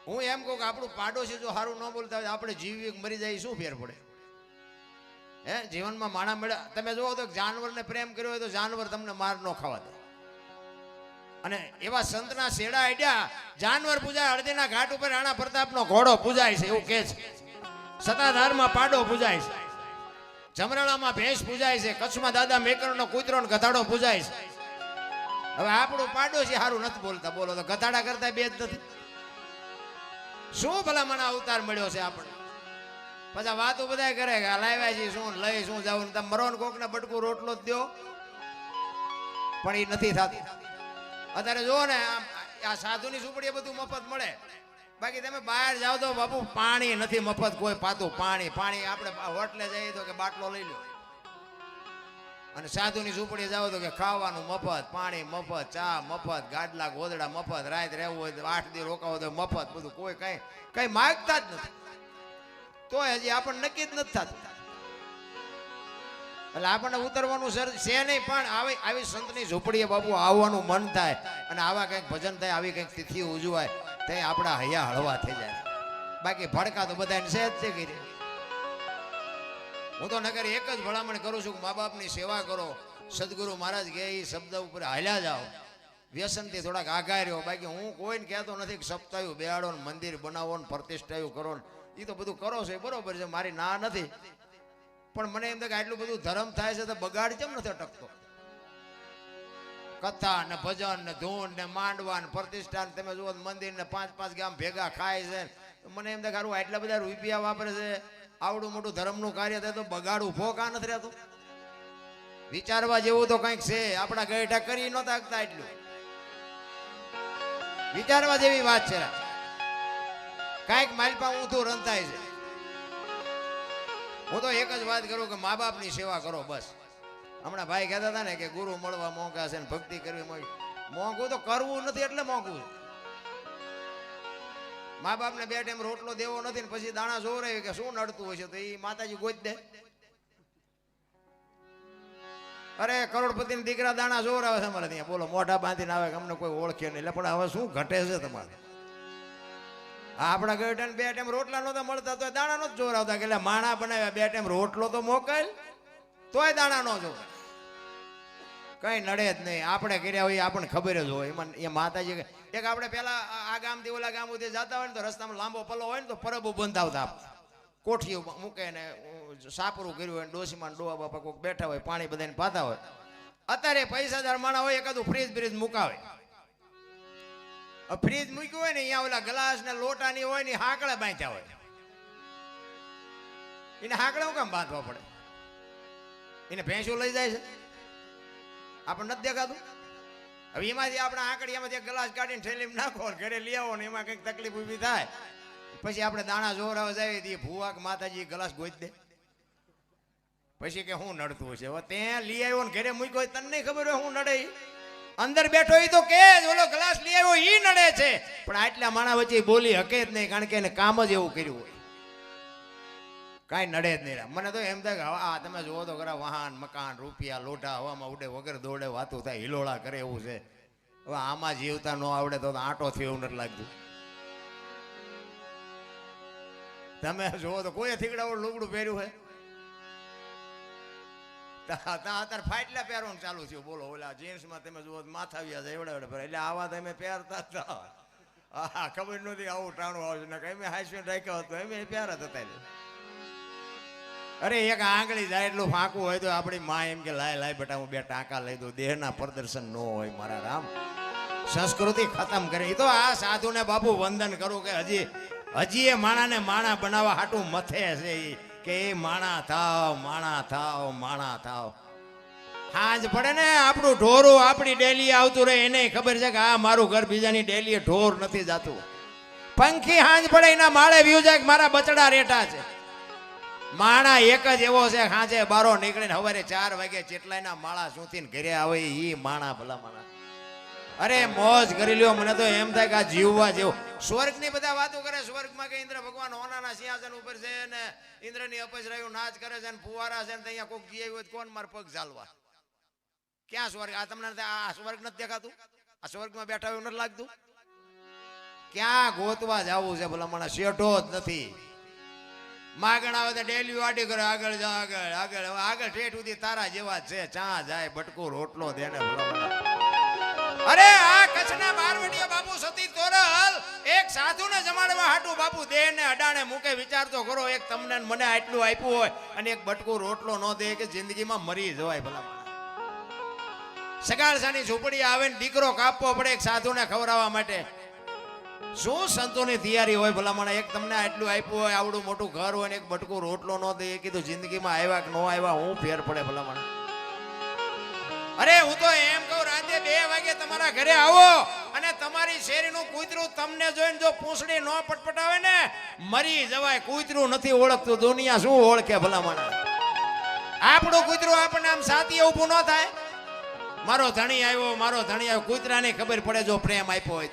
હું એમ કહું કે આપણું પાડોશી જો સારું ન બોલતા હોય આપણે જીવી મરી જાય શું ફેર પડે? હે, જીવનમાં માણા મળ્યા તમે જોવો તો જાનવરને પ્રેમ કર્યો હોય તો જાનવર તમને માર ન ખાવા દે. અને એવા સંતના શેડા આડ્યા જાનવર પૂજાય, હળદીના ઘાટ ઉપર રાણા પ્રતાપનો ઘોડો પૂજાય છે એવું કે છે. સતાધારમાં પાડો પૂજાય છે, જમરાળામાં ભેંસ પૂજાય છે, કચ્છમાં દાદા મેકરનો કૂતરો ને ગધાડો પૂજાય છે. હવે આપણું પાડોશી સારું નથી બોલતા, બોલો તો ગધાડા કરતા બે જ નથી. શું ભલા મને અવતાર મળ્યો છે આપણે? પછી વાતો બધા કરે કે લાવ્યા છે શું લઈ શું જાવ, તમે મરો ને કોક ને બટકું રોટલો જ દો, પણ એ નથી થતું. અત્યારે જો ને આ સાધુની ઝૂંપડીએ બધું મફત મળે, બાકી તમે બહાર જાઓ તો બાપુ પાણી નથી મફત, કોઈ પાતું પાણી આપણે હોટલે જઈએ તો કે બાટલો લઈ લો, અને સાધુની ઝૂંપડીએ જાઓ તો કે ખાવાનું મફત, પાણી મફત, ચા મફત, ગાડલા ગોદડા મફત, રાત રહેવું હોય તો 8 દી રોકાવો તો મફત, બધું કોઈ કઈ માગતા જ નથી. તો હજી આપણને નક્કી જ નથી થતું, એટલે આપણને ઉતરવાનું છે નહીં. પણ આવી સંતની ઝૂંપડીએ બાપુ આવવાનું મન થાય, અને આવા કંઈક ભજન થાય, આવી કંઈક તિથિ ઉજવાય તે આપણા હૈયા હળવા થઈ જાય. બાકી ભડકા તો બધાને છે જ તે કરી. હું તો નગર એક જ ભલામણ કરું છું કે મા બાપની સેવા કરો. સદગુરુ મહારાજ કહે એ શબ્દ ઉપર હાલ્યા જાઓ, વ્યસનથી થોડાક આઘા રહ્યો. બાકી હું કોઈને કહેતો નથી કે સપ્તાહ્યું બેહાડો ને મંદિર બનાવો ને પ્રતિષ્ઠાયું કરો ને, એ તો બધું કરો છો એ બરોબર છે, મારી ના નથી. પણ મને એમ થાય કે આટલું બધું ધર્મ થાય છે તો બગાડ કેમ નથી અટકતો? કથા ને ભજન ને ધૂન ને માંડવા ને પ્રતિષ્ઠા ને તમે જુઓ મંદિર ને 5-5 ગામ ભેગા ખાય છે. મને એમ થાય કે આટલા બધા રૂપિયા વાપરે છે, આવડું મોટું ધર્મનું કાર્ય થાય તો બગાડ ઉભો કા નથી રહેતો? વિચારવા જેવું તો કંઈક છે. આપણા ગઈઠા કરી નહોતા શકતા, એટલું વિચારવા જેવી વાત છે. કાંઈક માલપા ઊંધું રંધાય છે. હું તો એક જ વાત કરું કે મા બાપની સેવા કરો બસ. હમણાં ભાઈ કહેતા હતા ને કે ગુરુ મળવા મોંઘા છે ને ભક્તિ કરવી મોંઘું તો કરવું નથી એટલે મોંઘું છે. મા બાપને 2 ટાઈમ રોટલો દેવો નથી ને પછી દાણા જોવરાય કે શું નડતું હોય છે તો એ માતાજી ગોત દે. અરે કરોડપતિના દીકરા દાણા જોવરાવે છે અમારે ત્યાં, બોલો મોઢા બાંધીને આવે કે અમને કોઈ ઓળખે નહીં. એટલે પણ હવે શું ઘટે છે તમારે? આપણા ગઢને 2 ટાઈમ રોટલા નહોતા મળતા તો દાણા નો જ જોરાવતા કે માણા બનાવ્યા 2 ટાઈમ રોટલો તો મોકલ, તોય દાણા નો જો. કઈ નડે જ નહીં. આપણે કર્યા હોય આપણને ખબર જ હોય. એમાં એ માતાજી એક આપણે પેલા આ ગામથી ઓલા ગામ સુધી જતા હોય ને તો રસ્તામાં લાંબો પલ્લો હોય ને તો પરબો બંધાવતા, કોઠીઓ મૂકે ને સાપરું કર્યું હોય, ડોસીમાં ડોવા બાપા કોઈક બેઠા હોય, પાણી બધાને પાતા હોય. અત્યારે પૈસાદાર માણા હોય એકાદું ફ્રીજ બ્રીજ મુકાવે. ફ્રીજ મૂક્યું હોય ને અહીંયા ઓલા ગ્લાસ ને લોટા ની હોય ને હાકડા બાંધ્યા હોય. એને હાકડા હું કામ બાંધવા પડે? એને ભેંસો લઈ જાય છે, આપણે નથી દેખાતું? હવે એમાંથી આપણા આંકડીયામાંથી એક ગ્લાસ કાઢીને થેલીમાં નાખો, ઘરે લઈ આવો ને એમાં કંઈક તકલીફ ઊભી થાય, પછી આપણે દાણા જોરાવા જાય ભૂવા કે માતાજી ગ્લાસ ગોઈ દે. પછી કે શું નડતું હશે? હવે ત્યાં લઈ આવ્યો ને ઘરે મૂક્યો હોય તને નહીં ખબર હોય શું નડે? અંદર બેઠો એ તો કે ઓલો ગ્લાસ લઈ આવ્યો ઈ નડે છે, પણ આટલા માણા વચ્ચે બોલી હકે જ નહીં, કારણ કે એને કામ જ એવું કર્યું હોય, કાંઈ નડે જ નહીં. મને તો એમ થાય કે આ તમે જોવો તો ખરા, વાહન મકાન રૂપિયા લોઢા હવામાં ઉડે, વગર દોડે વાતું થાય, હિલોળા કરે એવું છે. હવે આમાં જીવતા ન આવડે તો આંટો થયો એવું નથી લાગતું. તમે જોવો તો કોઈ થીગડાવાળું લુગડું પહેર્યું હોય? અત્યારે ફાટલા પહેરવાનું ચાલુ થયું. બોલો ઓલા જીન્સમાં તમે જુઓ માથાવ્યા જાય એવડે એવડે, એટલે આવા તમે પહેરતા હતા. હા, ખબર નથી આવું ટાણું આવશે ને કઈ હાસ્ય રાખ્યો હતો એમ પહેરત હતા. અરે એક આંગળી જાય એટલું ફાંકું હોય તો આપણી માં એમ કે લાય લાય બેટા હું 2 ટાંકા લઈ દઉં. દેહના પ્રદર્શન ન હોય મારા રામ, સંસ્કૃતિ ખતમ કરે. એ તો આ સાધુને બાપુ વંદન કરું કે હજી એ માણાને માણા બનાવવા હાટું મથે છે કે એ માણા થાવ માણા થાવ માણા થાવ. હાંજ પડે ને આપણું ઢોરું આપણી ડેલી આવતું રહે, એને ખબર છે કે આ મારું ઘર બીજાની ડેલી ઢોર નથી જાતું. પંખી હાંજ પડે એના માળે વ્યુ જાય કે મારા બચડા રેઠા છે. માણા એક જ એવો છે, હાંજે બારો નીકળીને સવારે 4 વાગે ચેટલાયના માળા સૂતીને ઘરે આવે ઈ માણા ભલા માણા. અરે મોજ કરી લ્યો. મને તો એમ થાય કે આ જીવવા જેવું. સ્વર્ગની બધા વાતો કરે, સ્વર્ગમાં કે ઇન્દ્ર ભગવાન હોનાના સિંહાસન ઉપર છે ને ઇન્દ્રની અપસરાયું નાચ કરે છે ને ફુવારા છે ને અહીંયા કોક જી આવ્યું કોણ માર પગ ચાલવા. ક્યાં સ્વર્ગ? આ તમને આ સ્વર્ગ નથી દેખાતું? આ સ્વર્ગમાં બેઠા એવું નથી લાગતું? ક્યાં ગોતવા જવું છે ભલા મને શેઠો જ નથી. માગણ આવે તો ડેલી વાટી કરે આગળ જા આગળ આગળ આગળ ઠેઠ સુધી તારા જેવા જ છે. ચા જાય બટકું રોટલો દેને ભલા મને. અરે આ કચ્છના બારવટીયા બાપુ સતી તોરલ એક સાધુને જમાડવા હાટું બાપુ દેહને અડાણે મૂકે. વિચાર તો કરો, એક તમને મને આટલું આપ્યું હોય અને એક બટકું રોટલો ન દે કે જિંદગીમાં મરી જવાય ભલા. સગાળસાની ઝૂંપડી આવે ને દીકરો કાપવો પડે એક સાધુને ખવડાવવા માટે. શું સંતોની તૈયારી હોય ભલા મને. એક તમને આટલું આપ્યું હોય, આવડું મોટું ઘર હોય ને એક બટકું રોટલો ન દે. કીધું જિંદગીમાં આવ્યા કે ન આવ્યા હું ફેર પડે ભલા મને. અરે હું તો એમ કહું, રાતે 2 વાગે તમારા ઘરે આવો અને તમારી શેરીનું કૂતરું તમને જોઈને જો પૂંછડી ન પટપટાવે ને મરી જવાય. કૂતરું નથી ઓળખતું, દુનિયા શું ઓળખે ભલા મને. આપણું કૂતરું આપણને આમ સાથી ઊભું ન થાય. મારો ધણી આવ્યો, મારો ધણી આવ્યો. કૂતરાને ખબર પડે જો પ્રેમ આપ્યો હોય.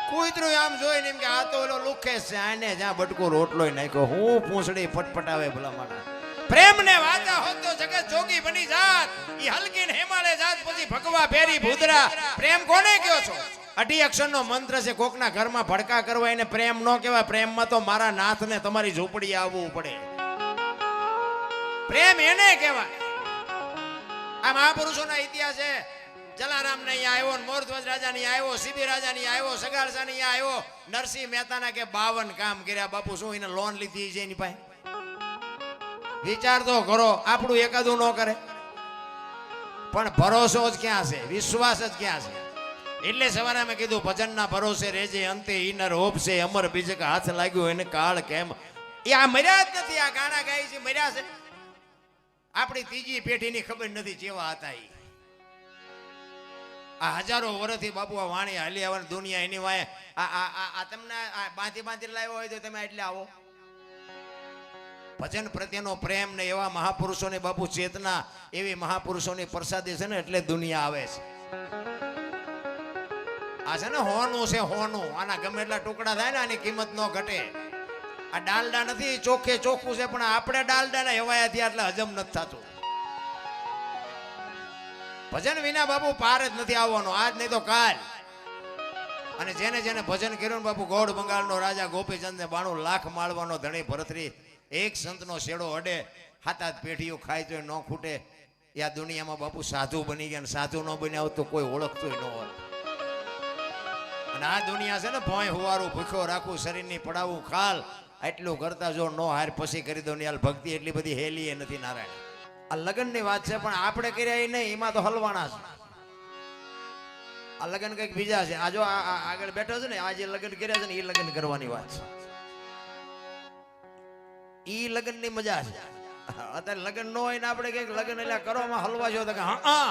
કૂતરું આમ જોઈને એમ કે આ તો ઓલો લુખે છે, આને જ્યાં બટકો રોટલો નાખ્યો. હું પૂંછડી પટપટાવે ભલા મને. પ્રેમ ને વાતા હોત તો જગત જોગી બની જાત. ઈ હલકી ને હિમાલય જાત પછી ભગવા ફેરી ભૂદરા. પ્રેમ કોને કયો છો? 8 અક્ષરનો મંત્ર છે. કોકના ઘરમાં ભડકા કરવા એને પ્રેમ ન કહેવાય. પ્રેમમાં તો મારા નાથને તમારી ઝૂંપડી આવવું પડે. પ્રેમ એને કહેવાય. આ મહાપુરુષોના ઇતિહાસ છે. જલારામ ને અહીંયા આવ્યો, મોરધ્વજ રાજા ની આવ્યો, સીબી રાજા ની આવ્યો, સગાળસા ની આવ્યો. નરસિંહ મહેતા ના કે 52 કામ કર્યા. બાપુ શું એને લોન લીધી છે એની પાસે? વિચાર તો કરો. આપણું એકાદું ન કરે પણ ભરોસો જ ક્યાં છે, વિશ્વાસ જ ક્યાં છે. એટલે સવારે મેં કીધું ભજનના ભરોસે રેજે અંતે ઈનર હોપ છે અમર બીજક હાથ લાગ્યો એને કાળ કેમ. એ આ મર્યા જ નથી. આ ગાણા ગાય છે મર્યા છે. આપણી ત્રીજી પેઢીની ખબર નથી કેવા હતા ઈ. આ હજારો વર્ષથી બાપુ આ વાણી હાલી આવવાની દુનિયા એની વાય. આ તમને બાંધી લાવ્યો હોય તો તમે એટલે આવો. ભજન પ્રત્યેનો પ્રેમ ને એવા મહાપુરુષોની બાપુ ચેતના, એવી મહાપુરુષોની પ્રસાદી છે ને એટલે દુનિયા આવે છે. આ છે ને હોનું છે, હોનું. આના ગમે એટલા ટુકડા થાય ને આની કિંમત ન ઘટે. આ ડાલડા નથી, ચોખ્ખે ચોખ્ખું છે પણ આપણે ડાલડા હેવાયા થયા એટલે હજમ નથી થતું. ભજન વિના બાપુ પાર જ નથી આવવાનો, આજ નહીં તો કાલ. અને જેને જેને ભજન કર્યું બાપુ, ગોળ બંગાળનો રાજા ગોપીચંદ ને 92 લાખ માળવાનો ધણી ભરતરી. એક સંતનો શેડો અડે, 7 પેઢીઓ ખાય તો ન ખૂટે. એ આ દુનિયામાં બાપુ સાધુ બની ગયા. સાધુ ન બન્યા હોત તો કોઈ ઓળખતું ન હોય. અને આ દુનિયા છે ને ભોંય હુવારું, ભૂખ્યો રાખવું, શરીરની પડાવું ખાલ, એટલું કરતા જો નો હાર પછી કરી દો ને. યાર ભક્તિ એટલી બધી હેલી એ નથી નારાયણ. આ લગ્નની વાત છે પણ આપણે કર્યા એ નહીં, એમાં તો હલવાના છે. આ લગ્ન કંઈક બીજા છે. આ જો આગળ બેઠો છે ને, આ જે લગ્ન કર્યા છે ને એ લગ્ન કરવાની વાત છે. ઈ લગ્ન ની મજા છે. અત્યારે લગ્ન ન હોય ને આપણે કઈક લગ્ન એટલે કરવામાં હલવા છો તો કે હા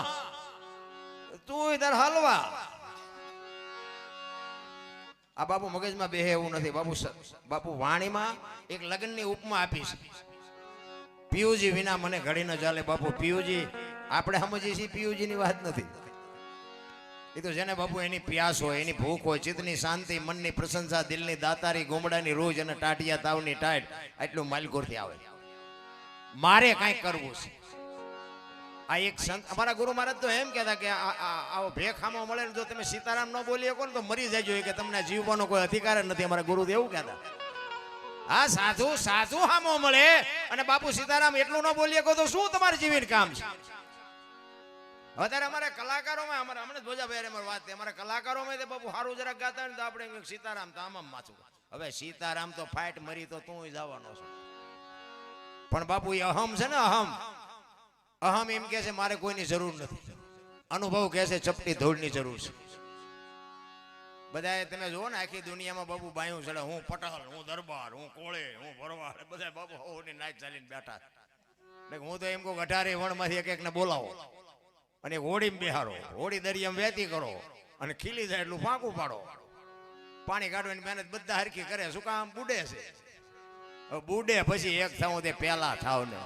તું તાર હલવા. આ બાપુ મગજમાં બેહે એવું નથી. બાપુ વાણીમાં એક લગ્નની ઉપમા આપી છે. પિયુજી વિના મને ઘડી ન ચાલે. બાપુ પિયુજી આપણે સમજીએ છીએ, પિયુજી ની વાત નથી. એ તો જેને બાપુ એની પ્યાસ હોય, એની ભૂખ હોય, ચિત્તની શાંતિ, મનની પ્રશંસા, દિલની દાતારી, ગુમડાની રોજ અને ટાટિયા તાવની ટાઈટ, આટલું માલકોરથી આવે. મારે કાંઈક કરવું છે. આ એક સંત અમારા ગુરુ મહારાજ તો એમ કહેતા કે આવો ભેખામો મળે ને જો તમે સીતારામ ન બોલી શકો ને તો મરી જાય, કે તમને જીવવાનો કોઈ અધિકાર જ નથી. અમારા ગુરુદેવ એવું કહેતા. હા સાધુ હામો મળે અને બાપુ સીતારામ એટલું ન બોલી શકો તો શું તમારે જીવીને કામ છે? અત્યારે અમારા કલાકારોમાં હમણાં ધ્વજાભાઈ અમારી વાત, અમારા કલાકારોમાં બાપુ સારું જરાક ગાતા હોય ને તો આપણે સીતારામ તો આમ માથું. હવે સીતારામ તો ફાઇટ મરી તો તું જવાનો છો. પણ બાપુ એ અહમ છે ને, અહમ એમ કે છે મારે કોઈની જરૂર નથી. અનુભવ કે છે ચપટી ધૂળની જરૂર છે. બધા તમે જુઓ ને આખી દુનિયામાં બાપુ બાયું ચડે. હું પટેલ, હું દરબાર, હું કોળે, હું ભરવાડ, બધા બાપુ હોની નાચ ચાલીને બેઠા. હું તો એમ કહું 18 વણમાંથી એક ને બોલાવો અને હોડીમાં બેહારો, હોડી દરિયામાં વહેતી કરો અને ખીલી જાય એટલું ફાંકું પાડો. પાણી કાઢવાની મહેનત બધા હરખી કરે. શું કામ? બુડે છે. બુડે પછી એક થાવ તે પેલા થાવ ને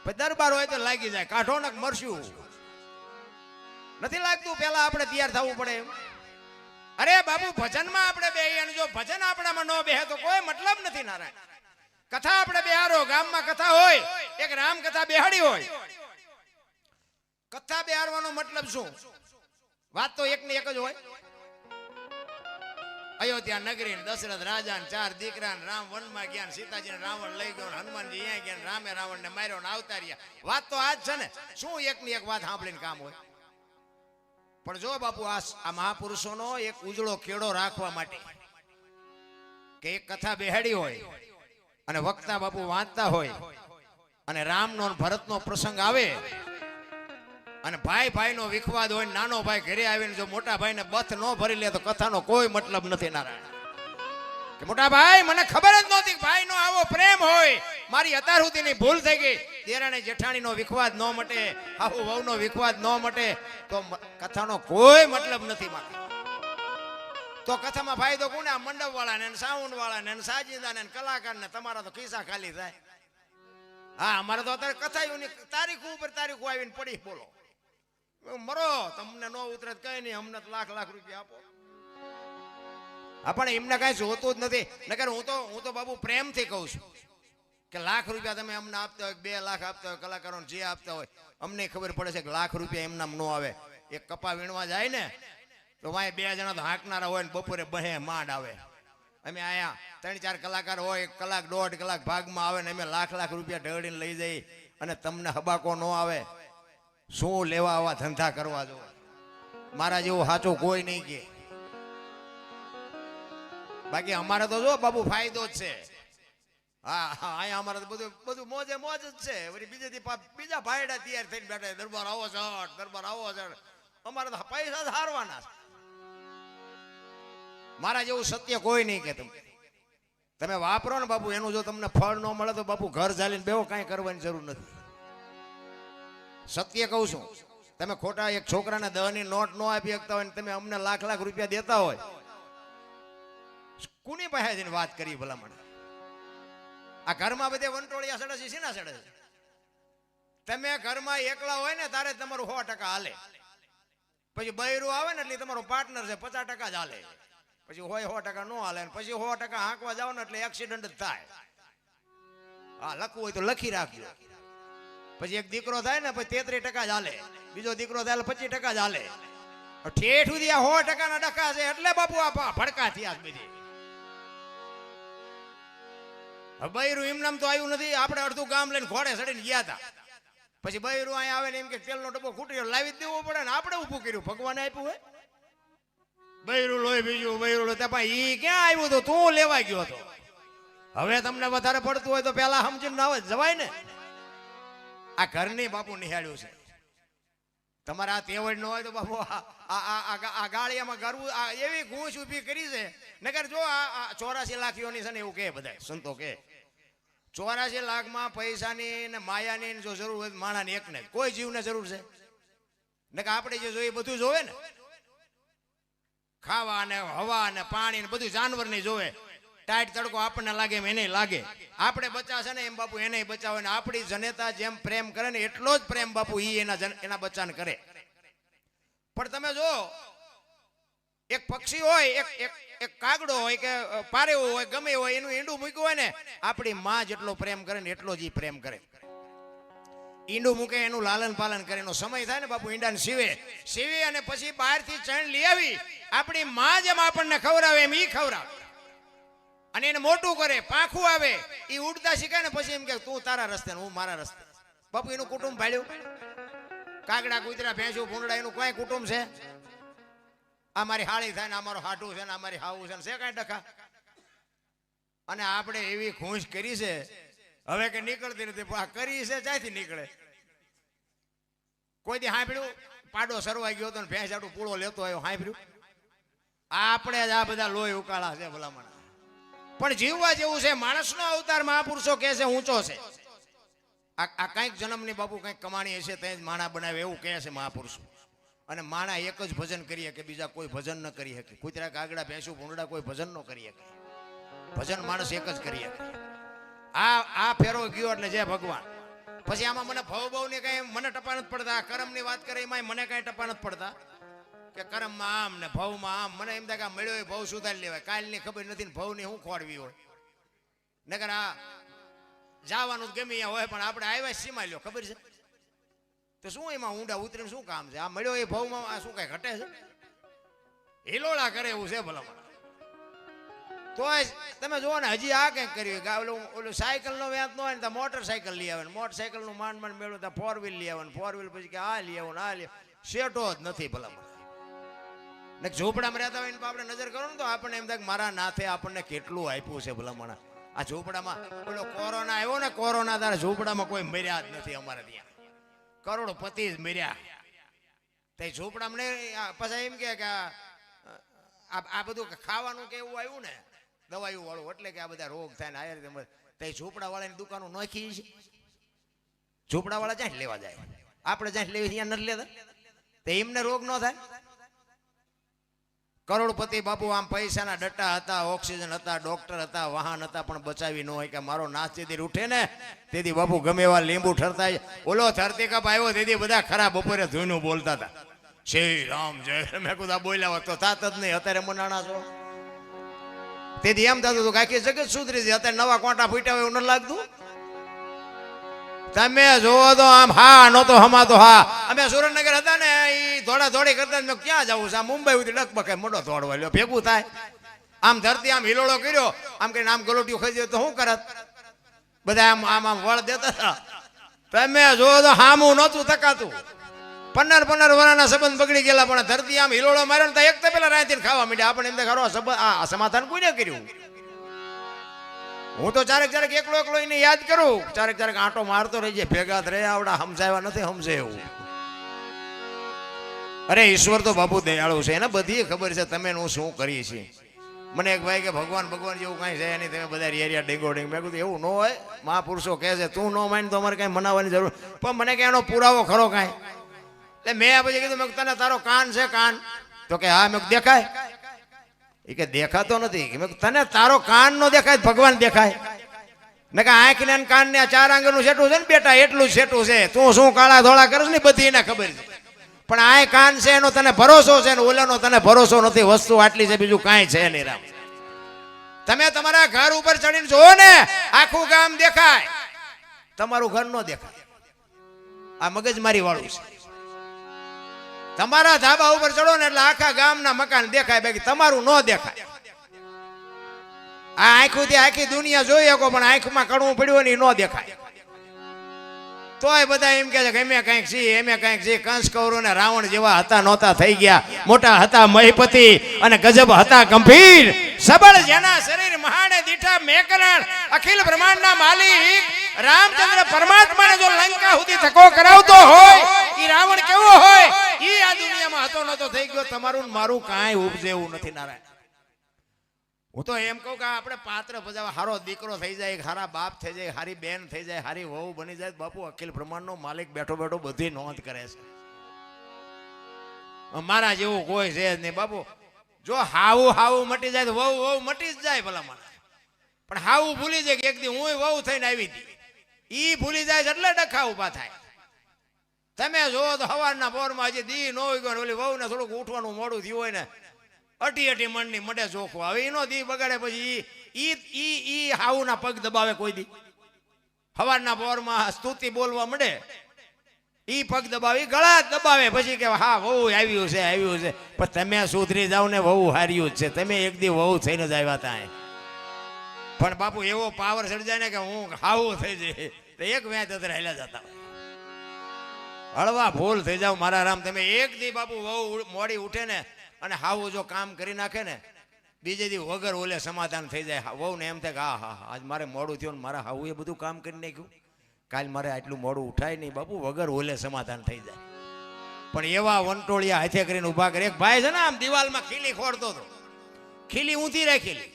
પછી દરબાર હોય તો લાગી જાય. કાઢો ને મરશું નથી લાગતું. પેલા આપણે તૈયાર થવું પડે. અરે બાપુ ભજનમાં આપણે બેહીએ અને જો ભજન આપણામાં ન બેહે તો કોઈ મતલબ નથી નારાયણ. કથા આપણે બેહારો, ગામમાં કથા હોય, એક રામ કથા બેહાડી હોય. કથા બેહારવાનો મતલબ શું? વાત તો એક ને એક જ હોય. અયોધ્યા નગરી દશરથ રાજા ને 4 દીકરા રામ વનમાં ગયા, સીતાજીને રાવણ લઈ ગયો, હનુમાનજી અહીંયા ગયા, રામે રાવણને માર્યો ને આવતા રહ્યા. વાત તો આજ છે ને, શું એકની એક વાત સાંભળીને કામ હોય? પણ જો બાપુ આ મહાપુરુષોનો એક ઉજળો ખેડો રાખવા માટે કે એક કથા બેહાડી હોય અને વક્તા બાપુ વાંચતા હોય અને રામનો ભરતનો પ્રસંગ આવે અને ભાઈ ભાઈનો વિખવાદ હોય, નાનો ભાઈ ઘરે આવીને જો મોટા ભાઈને બથ ન ભરી લે તો કથાનો કોઈ મતલબ નથી. નારાયણ કે મોટા ભાઈ મને ખબર જ નહોતી કે ભાઈનો આવો પ્રેમ હોય, મારી અત્યાર સુધીની ભૂલ થઈ ગઈ. દેરાણી જેઠાણીનો વિખવાદ ન મટે, હાહુ વહુનો વિખવાદ ન મટે તો કથાનો કોઈ મતલબ નથી. મારે તો કથામાં ફાયદો કોને? આ મંડપ વાળાને, સાઉન્ડ વાળાને, સાજીદાને, કલાકારને. તમારા તો ખિસ્સા ખાલી થાય. હા, અમારે તો અત્યારે કથા તારીખ ઉપર તારીખ આવીને પડી. બોલો મરો, તમને નો ઉતરે કઈ નહીં, અમને લાખ લાખ રૂપિયા આપો. પણ એમને કઈ જોતું જ નથી. નકર હું તો બાબુ પ્રેમથી કહું છું કે લાખ રૂપિયા તમે અમને આપતા હોય, 2 લાખ આપતા હોય, કલાકારોને જે આપતા હોય, અમને ખબર પડે છે કે લાખ રૂપિયા એમનામ ન આવે. એક કપા વીણવા જાય ને તો વાય 2 જણા તો હાંકનારા હોય ને બપોરે બહે માંડ આવે. અમે આયા 3-4 કલાકાર હોય, 1 કલાક 1.5 કલાક ભાગમાં આવે ને અમે લાખ લાખ રૂપિયા ઢળીને લઈ જઈ અને તમને હબાકો ન આવે. શું લેવા આવા ધંધા કરવા જો? મારા જેવું સાચું કોઈ નહીં કે. બાકી અમારે તો જો બાબુ ફાયદો જ છે. હા અહીંયા અમારે તો બધું મોજે મોજ જ છે. વળી બીજા ભાઈડા તૈયાર થઈને બેઠા, દરબાર આવો છે, દરબાર આવો છે. અમારે તો પૈસા જ હારવાના છે. મારા જેવું સત્ય કોઈ નહીં કે તમે વાપરો ને બાપુ, એનું જો તમને ફળ ન મળે તો બાપુ ઘર ચાલીને બેહો, કાંઈ કરવાની જરૂર નથી. સત્ય કહું છું. તમે ખોટા એક છોકરાને 10ની નોટ ન આપી શકતા હોય ને તમે અમને લાખ લાખ રૂપિયા દેતા હોય, કોની પાસે જઈને વાત કરી ભલામણ? આ ઘરમાં બધે વંટોળિયા સડે છે, શીના સડે છે? તમે ઘરમાં એકલા હોય ને તારે તમારું 100% હાલે. પછી બૈરું આવે ને એટલે તમારો પાર્ટનર છે, 50% જ હાલે. પછી હોય 100% ન હાલે. પછી 100% હાંકવા જાવ ને એટલે એક્સિડન્ટ જ થાય. હા, લખવું હોય તો લખી રાખજો. પછી એક દીકરો થાય ને પછી 33% જ હાલે, બીજો દીકરો થાય 25% જ હાલે. ઠેઠ સુધી આ 100%ના ડખા છે એટલે બાપુ આ ભડકા થયા બધી. બૈરું એમનામ તો આવ્યું નથી. આપણે અડધું ગામ લઈને ઘોડે ચડીને ગયા હતા. પછી બૈરું અહીંયા આવે ને એમ કે તેલનો ડબ્બો ખૂટ્યો લાવી જ દેવો પડે ને. આપણે ઊભું કર્યું, ભગવાને આપ્યું હોય. બૈરું લોહી બીજું બૈરું લોહી. ઈ ક્યાં આવ્યું હતું? તું લેવા ગયો હતો. હવે તમને વધારે પડતું હોય તો પેલા સમજીને ના આવે જવાય ને. આ ઘરની બાપુ નિહાળ્યું છે. તમારે આ તેવડ ન હોય તો બાપુ આ ગાળિયામાં ગરવું એવી ગૂંચ ઊભી કરી છે. નકર જો આ 84 લાખીઓની છે ને એવું કે બધા સંતો કે 84 લાખમાં પૈસાની ને માયાની જો જરૂર હોય માણાની એકને, કોઈ જીવને જરૂર છે? નકર આપણે જે જોઈએ બધું જોવે ને. ખાવા ને હવા ને પાણી ને બધું જાનવરની જોવે. ટાઈટ તડકો આપણને લાગે એમ એને લાગે. આપણે બચાશે ને એમ બાપુ એને બચાવે ને. આપણી જનેતા જેમ પ્રેમ કરે ને એટલો જ પ્રેમ બાપુ ઈ એના બચ્ચાને કરે. પણ તમે જો એક પક્ષી હોય, એક કાગડો હોય કે પારેવો હોય, ગમે હોય, એનું ઈંડું મૂક્યું હોય ને, આપણી માં જેટલો પ્રેમ કરે ને એટલો જ ઈ પ્રેમ કરે. ઈંડું મૂકે, એનું લાલન પાલન કરે. એનો સમય થાય ને બાપુ ઈંડાને સીવે અને પછી બહારથી ચણ લઈ આવી આપણી માં જેમ આપણને ખવડાવે એમ ઈ ખવડાવે અને એને મોટું કરે. પાંખું આવે એ ઉડતા શીખે ને પછી એમ કે તું તારા રસ્તે હું મારા રસ્તે. બાપુ એનું કુટુંબ ભાડ્યું. કાગડા કૂતરા ભેંસું ભૂંડડા એનું કઈ કુટુંબ છે? આ મારી હાળી થાય ને અમારો હાટું છે ને અમારી હાવું છે ને છે કઈ ટકા. અને આપણે એવી ખુશ કરી છે હવે કે નીકળતી નથી. આ કરી છે ક્યાંથી નીકળે? કોઈ દી સાંભળ્યું પાડો સરવાઈ ગયો તો ભેંસ આટલું પૂળો લેતો આવ્યો? સાંભળ્યું? આપણે જ આ બધા લોહી ઉકાળા છે ભલામણ. પણ જીવવા જેવું છે. માણસનો અવતાર મહાપુરુષો કહે છે ઊંચો છે. આ કઈક જન્મની બાપુ કઈક કમાણી હશે તે જ માણા બનાવે એવું કહે છે મહાપુરુષો. અને માણા એક જ ભજન કરી શકે, બીજા કોઈ ભજન ન કરી શકે. કૂતરા કાગડા ભેંસું ભૂંડડા કોઈ ભજન ન કરી શકે. ભજન માણસ એક જ કરી શકે. આ ફેરો ગયો એટલે જય ભગવાન. પછી આમાં મને ભવ ને કઈ મને ટપા નથી પડતા. કર્મની વાત કરે એમાં મને કઈ ટપા નથી પડતા કે કર્મમાં આમ ને ભવમાં આમ. મને એમ થાય કે મળ્યો ભવ સુધારી લેવાય. કાલની ખબર નથી ને ભવની શું ખોડવી હોય. નકર આ જવાનું ગમે હોય પણ આપણે આવ્યા સીમા લ્યો ખબર છે તો શું એમાં ઊંડા ઉતરીને શું કામ છે? આ મળ્યો એ ભવમાં આ શું કઈ ઘટે છે? હિલોળા કરે એવું છે ભલામણ. તોય તમે જુઓ ને હજી આ કંઈક કર્યું ઓલું સાયકલ નો વ્યાજ ન હોય ને તો મોટરસાયકલ લઈ આવે ને મોટરસાયકલ નું માંડ મેળવું તો 4 વ્હીલ લઈ આવે ને 4 વ્હીલ પછી કે આ લઈ આવું આ લઈ શેઠો જ નથી ભલામણ ને ઝૂંપડામાં રહેતા હોય ને આપણે નજર કરો ને તો આપણને એમ થાય કે મારા નાથે આપણને કેટલું આપ્યું છે ભલામણ આ ઝૂંપડામાં ઓલો કોરોના આવ્યો ને કોરોના તારે ઝૂંપડામાં કોઈ મર્યા જ નથી અમારે ત્યાં કરોડપતિ જ મર્યા તે ઝૂંપડામાં પછી એમ કે આ બધું ખાવાનું કે એવું આવ્યું ને દવાઈઓ વાળું એટલે કે આ બધા રોગ થાય ને આ રીતે તે ઝૂંપડા વાળાની દુકાનો નોખી છે ઝૂંપડા વાળા જ્યાં લેવા જાય આપણે જ્યાં લેવી ત્યાં નથી લેતા તે એમને રોગ ન થાય કરોડપતિ બાપુ આમ પૈસાના ડટ્ટા હતા ઓક્સિજન હતા ડોક્ટર હતા વાહન હતા પણ બચાવી ન હોય કે મારો નાચ જેથી ઉઠે ને તેથી બાપુ ગમે એવા લીંબુ ઠરતા ઓલો ધરતી કપ આવ્યો તેથી બધા ખરા બપોરે ધૂનું બોલતા હતા શ્રી રામ જય મેં કુદા બોલ્યા હોત તો થાત જ નહીં અત્યારે મનાણા છો તેથી એમ થતું હતું કે આખી જગત સુધરી છે અત્યારે નવા કોટા ફૂટ્યા હોય એવું ન લાગતું તમે જોવો તો આમ હા નહોતો હમાતો હા અમે સુરેન્દ્રનગર હતા ને એ દોડા દોડી કરતા મેં ક્યાં જવું છે આ મુંબઈ સુધી ડકબકે મોટો દોડવા લ્યો ભેગું થાય આમ ધરતી આમ હિલોળો કર્યો આમ કઈ આમ ગલોટીઓ ખાઈ જાય તો શું કરત બધા આમ આમ આમ વળ દેતા હતા તમે જોવો તો હામું નહોતું થકાતું 15 વર્ષના સંબંધ બગડી ગયેલા પણ ધરતી આમ હિલોળો માર્યો ને એક તો પેલા રાંધીને ખાવા માંડ્યા આપણે એમ ખરો આ સમાધાન કોઈને કર્યું હું તો ચારેક એકલો એને યાદ કરું ચારેક આંટો મારતો રહી જાય ભેગા રહે આવડા સમજાવ્યા નથી સમજે એવું અરે ઈશ્વર તો બાપુ દયાળુ છે એને બધી ખબર છે તમે હું શું કરી છે મને એક ભાઈ કે ભગવાન જેવું કાંઈ છે નહીં તમે બધા રેરિયા ડીંગો ડીંગ મેં કીધું એવું ન હોય મહાપુરુષો કહે છે તું ન માન તો અમારે કાંઈ મનાવવાની જરૂર પણ મને કે એનો પુરાવો ખરો કાંઈ એટલે મેં પછી કીધું મેં તને તારો કાન છે કાન તો કે હા મેં દેખાય એ કે દેખાતો નથી મેં તને તારો કાન નો દેખાય ભગવાન દેખાય મેં કે આંખ ને કાન ને 4 આંગળનું સેટું છે ને બેટા એટલું જ સેટું છે તું શું કાળા ધોળા કરસ ને બધી એને ખબર છે પણ આ કાન છે એનો તને ભરોસો છે ને ઓલાનો તને ભરોસો નથી વસ્તુ આટલી છે બીજું કાંઈ છે નહીં રામ તમે તમારા ઘર ઉપર ચડીને જોવો ને આખું ગામ દેખાય તમારું ઘર નો દેખાય આ મગજમારી વાળું છે તમારા ધાબા ઉપર ચડો ને એટલે આખા ગામના મકાન દેખાય બાકી તમારું ન દેખાય આ આંખોથી આખી દુનિયા જોઈ શકો પણ આંખમાં કડવું પડ્યું ને ન દેખાય તોય બધા એમ કે છે કે એમે કંઈક છીએ એમે કંઈક છીએ કંસ કૌરવ ને રાવણ જેવા હતા નહોતા થઈ ગયા મોટા હતા મહીપતિ અને ગજબ હતા ગંભીર સબળ જેના શરીર મહાને દીઠા મેકરણ અખિલ બ્રહ્માંડના માલિક રામચંદ્ર પરમાત્માને જો લંકા સુધી ધક્કો કરાવતો હોય ઈ રાવણ કેવો હોય ઈ આ દુનિયામાં હતો નતો થઈ ગયો તમારું મારું કાંઈ ઉપજે એવું નથી નારાયણ હું તો એમ કહું કે આપણે પાત્ર ભજવા હારો દીકરો થઈ જાય હારા બાપ થઈ જાય હારી બેન થઈ જાય હારી વહુ બની જાય બાપુ અખિલ બ્રહ્માંડનો માલિક બેઠો બેઠો બધી નોંધ કરે છે અમારા જેવું કોઈ છે જ નહીં બાપુ જો હાવું મટી જાય તો વહુ મટી જ જાય ભલા મને પણ હાવું ભૂલી જાય કે એક દી હું વહુ થઈને આવી હતી ઈ ભૂલી જાય એટલે ડખા ઉભા થાય તમે જોવો તો સવારના પોરમાં હજી દી ન હોય ગયો ઓલી વહુ ને થોડુંક ઉઠવાનું મોડું થયું હોય ને અટી મણની મડે ચોખ્ખું હવે એનો દી બગાડે પછી ઈ હાઉના પગ દબાવે કોઈ દી સવારના પોરમાં સ્તુતિ બોલવા મળે ઈ પગ દબાવી ગળા દબાવે પછી કે હા વહુ આવ્યું છે પણ તમે સુધરી જાવ ને વહુ હાર્યું જ છે તમે એક દી વહુ થઈને જ આવ્યા ત્યાં પણ બાપુ એવો પાવર સર્જાય ને કે હું હાવું થઈ જાય તો એક વ્યાજ અત્યારે હેલા જતા હળવા ભૂલ થઈ જાવ મારા રામ તમે એક દી બાપુ વહુ મોડી ઉઠે ને અને હાવું જો કામ કરી નાખે ને બીજે દી વગર ઓલે સમાધાન થઈ જાય વહુ ને એમ થાય કે હા આજ મારે મોડું થયું ને મારા હાવું એ બધું કામ કરી નાખ્યું કાલ મારે આટલું મોડું ઉઠાય નહીં બાપુ વગર ઓલે સમાધાન થઈ જાય પણ એવા વંટોળિયા હાથે કરીને ઉભા કરે એક ભાઈ છે ને આમ દિવાલમાં ખીલી ખોડતો હતો ખીલી ઊંધી રાખેલી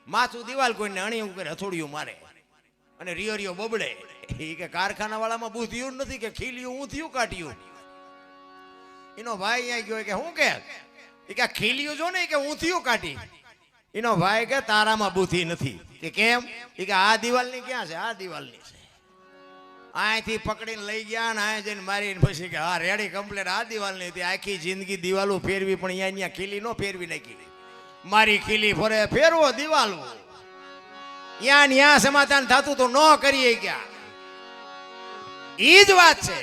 માથું દિવાલ કોઈને અણી કરે હથોડિયું મારે અને રિયો બબડે એ કે કારખાના વાળામાં બુદ્ધિયું નથી કે ખીલિયું ઊંધિયું કાઢ્યું એનો ભાઈ અહીંયા ગયો કે હું કે ખીલિયું જો ને કે ઊંધિયું કાઢી એનો ભાઈ કે તારામાં બુદ્ધિ નથી કે કેમ કે આ દિવાલની ક્યાં છે આ દિવાલની છે અહીંથી પકડીને લઈ ગયા ને અહીં જઈને મારીને પછી કે હા રેડી કમ્પ્લેટ આ દિવાલની હતી આખી જિંદગી દિવાલો ફેરવી પણ અહીંયા ખીલી નો ફેરવી નાખી મારી ખીલી ફરે ફેરવો દિવાલો ત્યાં સમાધાન થતું તો ન કરીએ ક્યાં ઈ જ વાત છે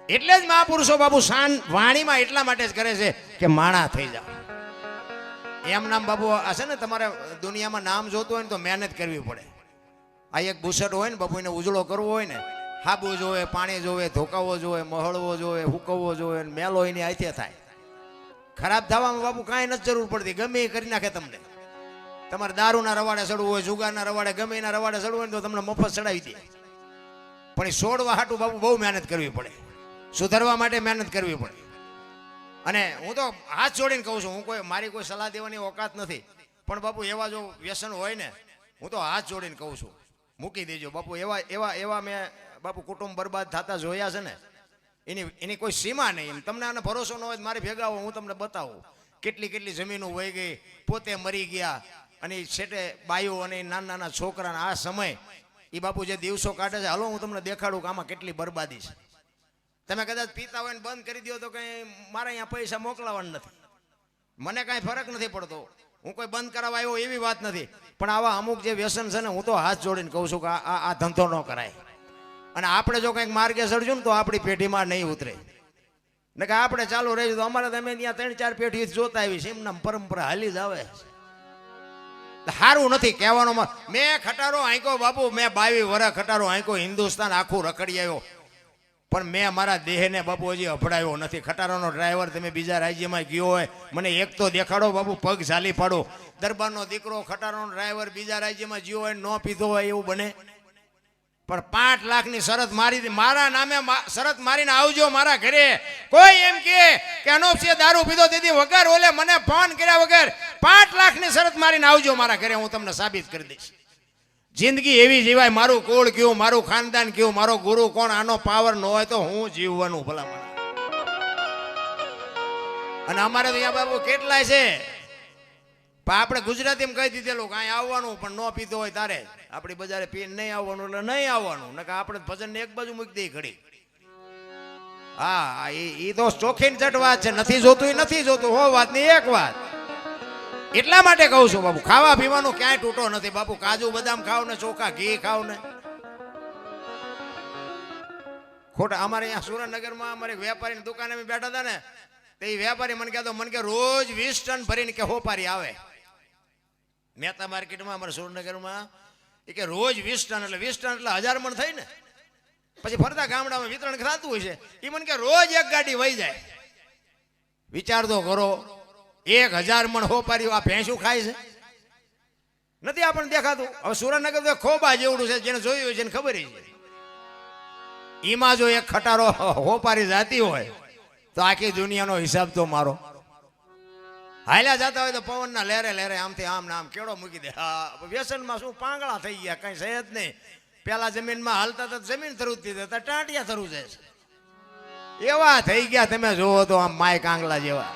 એટલે જ મહાપુરુષો બાપુ શાન વાણીમાં એટલા માટે જ કરે છે કે માણા થઈ જાવ એમ નામ બાપુ આ છે ને, તમારે દુનિયામાં નામ જોતું હોય ને તો મહેનત કરવી પડે. આ એક બુસટ હોય ને બાપુ, એને ઉજળો કરવો હોય ને, હાબુ જોવે, પાણી જોવે, ધોકાવો જોવે, મહળવો જોવે, હુકવવો જોવે, મેલો એની હાથે થાય. ખરાબ થવામાં બાપુ કાંઈ નથી જરૂર પડતી, ગમે એ કરી નાખે તમને. તમારે દારૂના રવાડે ચડવું હોય, જુગારના રવાડે, ગમે એના રવાડે ચડવું હોય ને તો તમને મફત ચડાવી દે. પણ એ છોડવા હાટું બાપુ બહુ મહેનત કરવી પડે, સુધારવા માટે મહેનત કરવી પડે. અને હું તો હાથ જોડીને કહું છું, મારી કોઈ સલાહ દેવાની ઓકાત નથી, પણ બાપુ એવા જો વ્યસન હોય ને, હું તો હાથ જોડીને કહું છું, મૂકી દેજો બાપુ. એવા મેં બાપુ કુટુંબ બરબાદ થતા જોયા છે ને, એની કોઈ સીમા નહીં. એમ તમને આને ભરોસો ન હોય મારી ભેગા આવો, હું તમને બતાવું કેટલી જમીનો વહી ગઈ, પોતે મરી ગયા, અને છેટે બાઈઓ અને નાના છોકરાના આ સમય એ બાપુ જે દિવસો કાઢે છે, હાલો હું તમને દેખાડું કે આમાં કેટલી બરબાદી છે. તમે કદાચ પીતા હોય ને બંધ કરી દો તો કંઈ મારે અહીંયા પૈસા મોકલાવાના નથી, મને કાંઈ ફરક નથી પડતો, હું કોઈ બંધ કરાવવા આવ્યો એવી વાત નથી. પણ આવા અમુક જે વ્યસન છે ને, હું તો હાથ જોડીને કહું છું કે આ ધંધો ન કરાય. અને આપણે જો કંઈક માર્ગે ચડશું ને તો આપણી પેઢીમાં નહીં ઉતરે. ને કે આપણે ચાલુ રહીશું તો અમારે તમે ત્યાં 3-4 પેઢી જોતા આવી છે, એમના પરંપરા હાલી જ આવે. સારું નથી કહેવાનો. મેં ખટારો આંક્યો બાપુ, મેં 22 વર્ષ ખટારો આંક્યો, હિન્દુસ્તાન આખું રખડી આવ્યો, પણ મેં મારા દેહને બાપુ હજી અભડાયો નથી. ખટારાનો ડ્રાઈવર તમે બીજા રાજ્યમાં ગયો હોય, મને એક તો દેખાડો બાપુ, પગ ઝાલી પાડો. દરબારનો દીકરો ખટારાનો ડ્રાઈવર બીજા રાજ્યમાં ગયો હોય, ન પીધો હોય એવું બને? પણ 5 લાખની શરત મારી, મારા નામે શરત મારીને આવજો મારા ઘરે. કોઈ એમ કે અનોપસિંહે દારૂ પીધો દીધી વગર ઓલે મને ફોન કર્યા વગર 5 લાખની શરત મારીને આવજો મારા ઘરે, હું તમને સાબિત કરી દઈશ. જિંદગી એવી જીવાય, મારું કુળ કયું, મારું ખાનદાન કયું, મારો ગુરુ કોણ, આનો પાવર ન હોય તો હું જીવવાનું ભલામણ. અને અમારે તો અહીંયા બાબુ કેટલાય છે, પણ આપણે ગુજરાતીમાં કહી દીધેલું કે અહીં આવવાનું, પણ ન પીધો હોય તારે આપણી બજારે પીને નહીં આવવાનું, એટલે નહીં આવવાનું. ને આપણે ભજનને એક બાજુ મૂકી દઈ ઘડી. હા, એ તો ચોખીન ચટ વાત છે, નથી જોતું એ નથી જોતું, હો વાત ની એક વાત. એટલા માટે કહું છું બાપુ, ખાવા પીવાનું ક્યાંય તૂટો નથી બાપુ. કાજુ બદામ ખાવ ને, ચોખા ઘી ખાવ ને. ખોટા અમારે અહીંયા સુરેન્દ્રનગરમાં અમારે વેપારીની દુકાને અમે બેઠા હતા ને, તો એ વેપારી મને કહેતો, મને કે રોજ 20 ટન ભરીને કે હોપારી આવે મહેતા માર્કેટમાં અમારે સુરેન્દ્રનગરમાં. એ કે રોજ 20 ટન, એટલે 20 ટન એટલે 1000 મણ થઈ ને. પછી ફરતા ગામડામાં વિતરણ થતું હોય છે. એ મને કે રોજ એક ગાડી વહી જાય. વિચાર તો કરો, 1000 મણ હોપારી આ ભેંસું ખાય છે? નથી આપણને દેખાતું. હવે સુરેન્દ્રનગર તો ખોબા જેવડું છે, જેને જોયું હોય છે ખબર છે. એમાં જો એક ખટારો હોપારી જાતી હોય તો આખી દુનિયાનો હિસાબ તો મારો. હાલ્યા જતા હોય તો પવનના લહેરે આમથી આમ નામ કેળો મૂકી દે. હા, વ્યસનમાં શું પાંગળા થઈ ગયા, કઈ છે જ નહીં. પેલા જમીનમાં હાલતા તો જમીન તરુજતી હતા, ટાંટિયા તરુ જાય છે. એવા થઈ ગયા તમે જોવો તો આમ માય કાંગલા જેવા.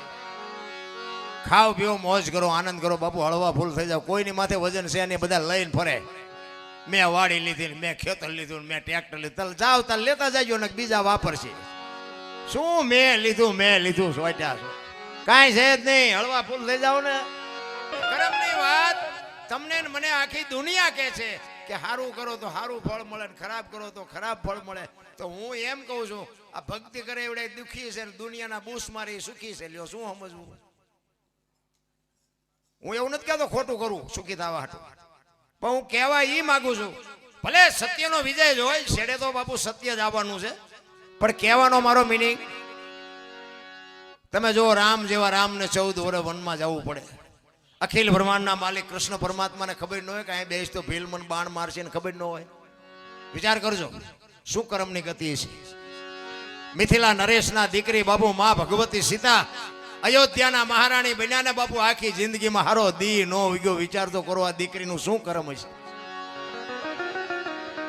ખાઓ પીઓ, મોજ કરો, આનંદ કરો બાપુ, હળવા ફૂલ થઈ જાવ. કોઈની માથે વજન છે ને બધા લઈને ફરે. મેં વાડી લીધી, મેં ખેતર લીધું, મેં ટ્રેક્ટર લીધું. જાવ તાર લેતા જાજો ને બીજા વાપરશે. શું મેં લીધું સોટ્યા છો, કાંઈ છે જ નહીં. હળવા ફૂલ થઈ જાવ ને. કરમની વાત તમને મને આખી દુનિયા કહે છે કે સારું કરો તો સારું ફળ મળે, ને ખરાબ કરો તો ખરાબ ફળ મળે. તો હું એમ કહું છું, આ ભક્તિ કરે એવડે દુઃખી છે, દુનિયાના બૂસ મારી સુખી છે. લ્યો શું સમજવું? હું એવું નથી કહેતો ખોટું કરું સુખી થવા હાટું, પણ હું કહેવા એ માગું છું, ભલે સત્યનો વિજય જ હોય, છેડે તો બાપુ સત્ય જ આવવાનું છે. પણ કહેવાનો મારો મિનિંગ, તમે જો રામ જેવા રામને 14 વર્ષ વનમાં જવું પડે. અખિલ બ્રહ્માંડના માલિક કૃષ્ણ પરમાત્માને ખબર ન હોય કે અહીં બેસ તો ભીલ મન બાણ મારશે ને ખબર ન હોય? વિચાર કરજો શું કર્મની ગતિ છે. મિથિલા નરેશના દીકરી બાપુ માં ભગવતી સીતા અયોધ્યાના મહારાણી બન્યા ને બાપુ, આખી જિંદગીમાં હારો દી નો ઉગ્યો. વિચાર તો કરો આ દીકરીનું શું કર્મ છે.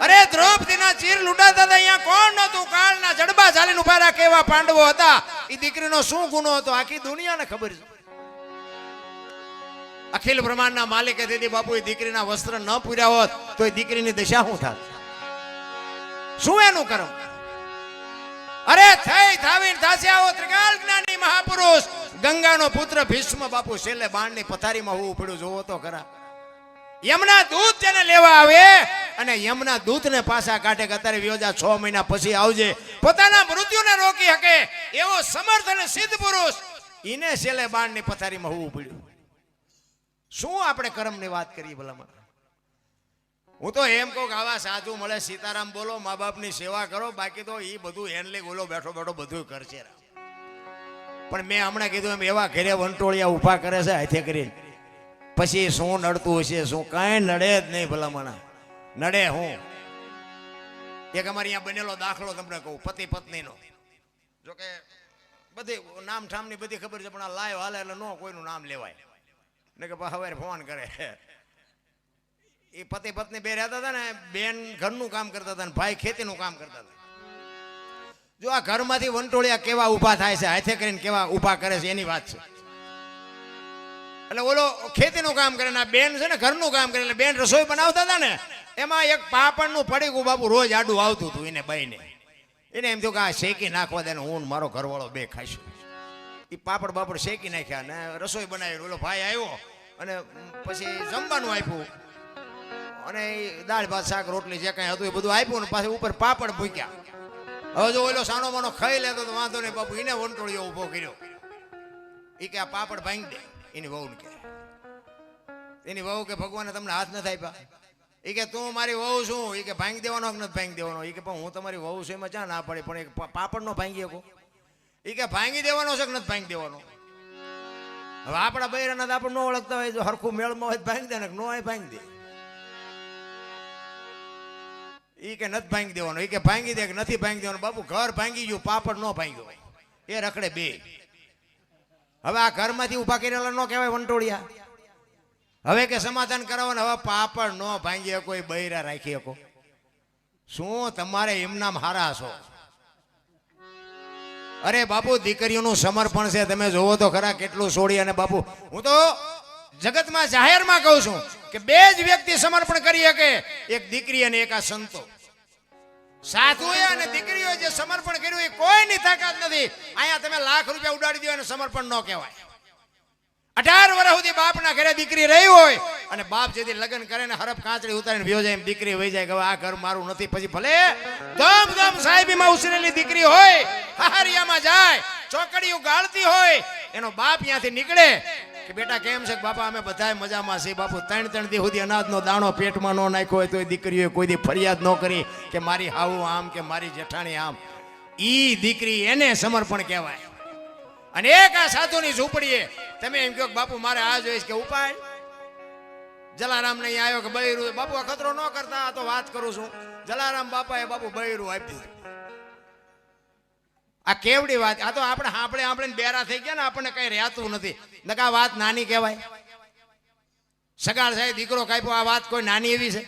અરે દ્રૌપદીના ચીર લૂંટાતા હતા, અહીંયા કોણ નતું? કાળના જડબા ચાલીને ઉભા રાખે એવા પાંડવો હતા. એ દીકરીનો શું ગુનો હતો આખી દુનિયાને ખબર છે. અખિલ બ્રહ્માંડના માલિકે દીદી બાપુ એ દીકરીના વસ્ત્ર ન પૂર્યા હોત તો એ દીકરીની દશા શું થાત? શું એનું કર્મ? અરે થઈ થાવીને થાશે આવો ત્રિકાલ જ્ઞાની મહાપુરુષ ગંગાનો પુત્ર ભીષ્મ બાપુ છેલ્લે બાણની પથારીમાં હોવું પડ્યું. જોવો તો ખરા. યમના દૂત જેને લેવા આવે અને યમના દૂતને પાછા કાઢે કે અત્યારે વ્યોજા 6 મહિના પછી આવજે, પોતાના મૃત્યુને રોકી શકે એવો સમર્થ અને સિદ્ધ પુરુષ, એને છેલ્લે બાણની પથારીમાં હોવું પડ્યું. શું આપણે કર્મની વાત કરીએ ભલામણ? હું તો એમ કહું કે આવા સાધુ મળે સીતારામ બોલો, મા બાપની સેવા કરો, બાકી તો એ બધું હેન્ડલી બોલો બેઠો બેઠો બધું કરશે. પણ મેં હમણાં કીધું એમ એવા ઘરે વંટોળિયા ઊભા કરે છે હાથે કરીને, પછી શું નડતું હશે? શું કાંઈ નડે જ નહીં ભલામણ. નડે હું એક અમારી અહીંયા બનેલો દાખલો તમને કહું, પતિ પત્નીનો. જોકે બધી નામ ઠામની બધી ખબર છે, પણ આ લાઈવ હાલે એટલે ન કોઈનું નામ લેવાય ને કે હવે ફોન કરે. એ પતિ પત્ની બે રહેતા હતા ને, બેન ઘરનું કામ કરતા હતા ને ભાઈ ખેતીનું કામ કરતા હતા. જો આ ઘરમાંથી વંટોળિયા કેવા ઊભા થાય છે હાથે કરીને, કેવા ઊભા કરે છે એની વાત છે. એટલે ઓલો ખેતીનું કામ કરે ને બેન છે ને ઘરનું કામ કરે. એટલે બેન રસોઈ બનાવતા હતા ને, એમાં એક પાપડનું પડીકું બાપુ રોજ આડું આવતું હતું એને બાઈને. એને એમ થયું કે આ શેકી નાખવા દે ને હું મારો ઘરવાળો બે ખાઈશું. એ પાપડ બાપડ શેકી નાખ્યા ને રસોઈ બનાવી. ઓલો ભાઈ આવ્યો અને પછી જમવાનું આપ્યું અને દાળ ભાત શાક રોટલી જે કાંઈ હતું એ બધું આપ્યું ને પાછું ઉપર પાપડ મૂક્યા. હવે જો ઓલો સાનો માનો ખાઈ લેતો તો વાંધો નહીં, બાપુ એને વંટોળિયો ઊભો કર્યો. એ કે આ પાપડ ભાંગી દે. એની વહુ કે, એની વહુ કે ભગવાને તમને હાથ નથી આપ્યા. એ કે તું મારી વહુ શું? એ કે ભાંગી દેવાનો કે નથી ભાંગી દેવાનો? એ કે પણ હું તમારી વહુ છું એમાં ચા ના પડે, પણ એક પાપડ નો ભાંગી શકો? એ કે ભાંગી દેવાનો છે કે નથી ભાંગી દેવાનો? હવે આપણા બૈરાના તો આપણે ન ઓળખતા હોય, જો હરખું મેળમાં હોય ભાંગી દે ને નો હોય ભાંગી દે. એ કે નથી ભાંગી દેવાનો. એ કે ભાંગી દે કે નથી ભાંગી દેવાનો? બાપુ ઘર ભાંગી ગયું, પાપડ ન ભાંગ્યો, એ રખડે બે. હવે આ ઘરમાંથી ઉભા કરેલા ન કહેવાય વંટોળિયા? હવે કે સમાધાન કરાવવાનું, હવે પાપડ ન ભાંગી કોઈ બૈરા રાખી શકો? શું તમારે એમનામ હારા છો? અરે બાપુ દીકરીઓનું સમર્પણ છે, તમે જોવો તો ખરા કેટલું છોડી. અને બાપુ હું તો જગતમાં જાહેરમાં કહું છું કે બે જ વ્યક્તિ સમર્પણ કરી શકે, એક દીકરી અને એક આ સંતો. સાધુએ અને દીકરીઓ જે સમર્પણ કર્યું એ કોઈની તાકાત નથી. અહીંયા તમે લાખ રૂપિયા ઉડાડી દો અને સમર્પણ ન કહેવાય. 18 વર્ષ સુધી બાપના ઘરે દીકરી રહી હોય અને બાપ જેથી લગ્ન કરે ને હરફ કાંચડી ઉતારીને વ્યો જાય, એમ દીકરી વહી જાય કે હવે આ ઘર મારું નથી. પછી ભલે ધમ સાહેબીમાં ઉછરેલી દીકરી હોય, હારિયામાં જાય, ચોકડીયું ગાળતી હોય, એનો બાપ ત્યાંથી નીકળે કે બેટા કેમ છે? બાપા અમે બધા મજામાં છીએ. બાપુ 3 દી સુધી અનાજનો દાણો પેટમાં ન નાખ્યો હોય તો દીકરીઓએ કોઈ દી ફરિયાદ ન કરી કે મારી હાવું આમ કે મારી જેઠાણી આમ. ઈ દીકરી એને સમર્પણ કહેવાય. અને એક આ સાધુની ઝૂંપડીએ તમે એમ કહો બાપુ મારે આ જોઈશ કે ઉપાય જલારામ ને આવ્યો કે બૈરું. બાપુ અખતરો ન કરતા, આ તો વાત કરું છું. જલારામ બાપાએ બાપુ બૈરું આપ્યું. આ કેવડી વાત! આ તો આપણે આપણે બેરા થઈ ગયા ને, આપણને કઈ રહેતું નથી. નકા વાત નાની કહેવાય. સગાળ સાહેબ દીકરો કાપ્યો, આ વાત કોઈ નાની એવી છે?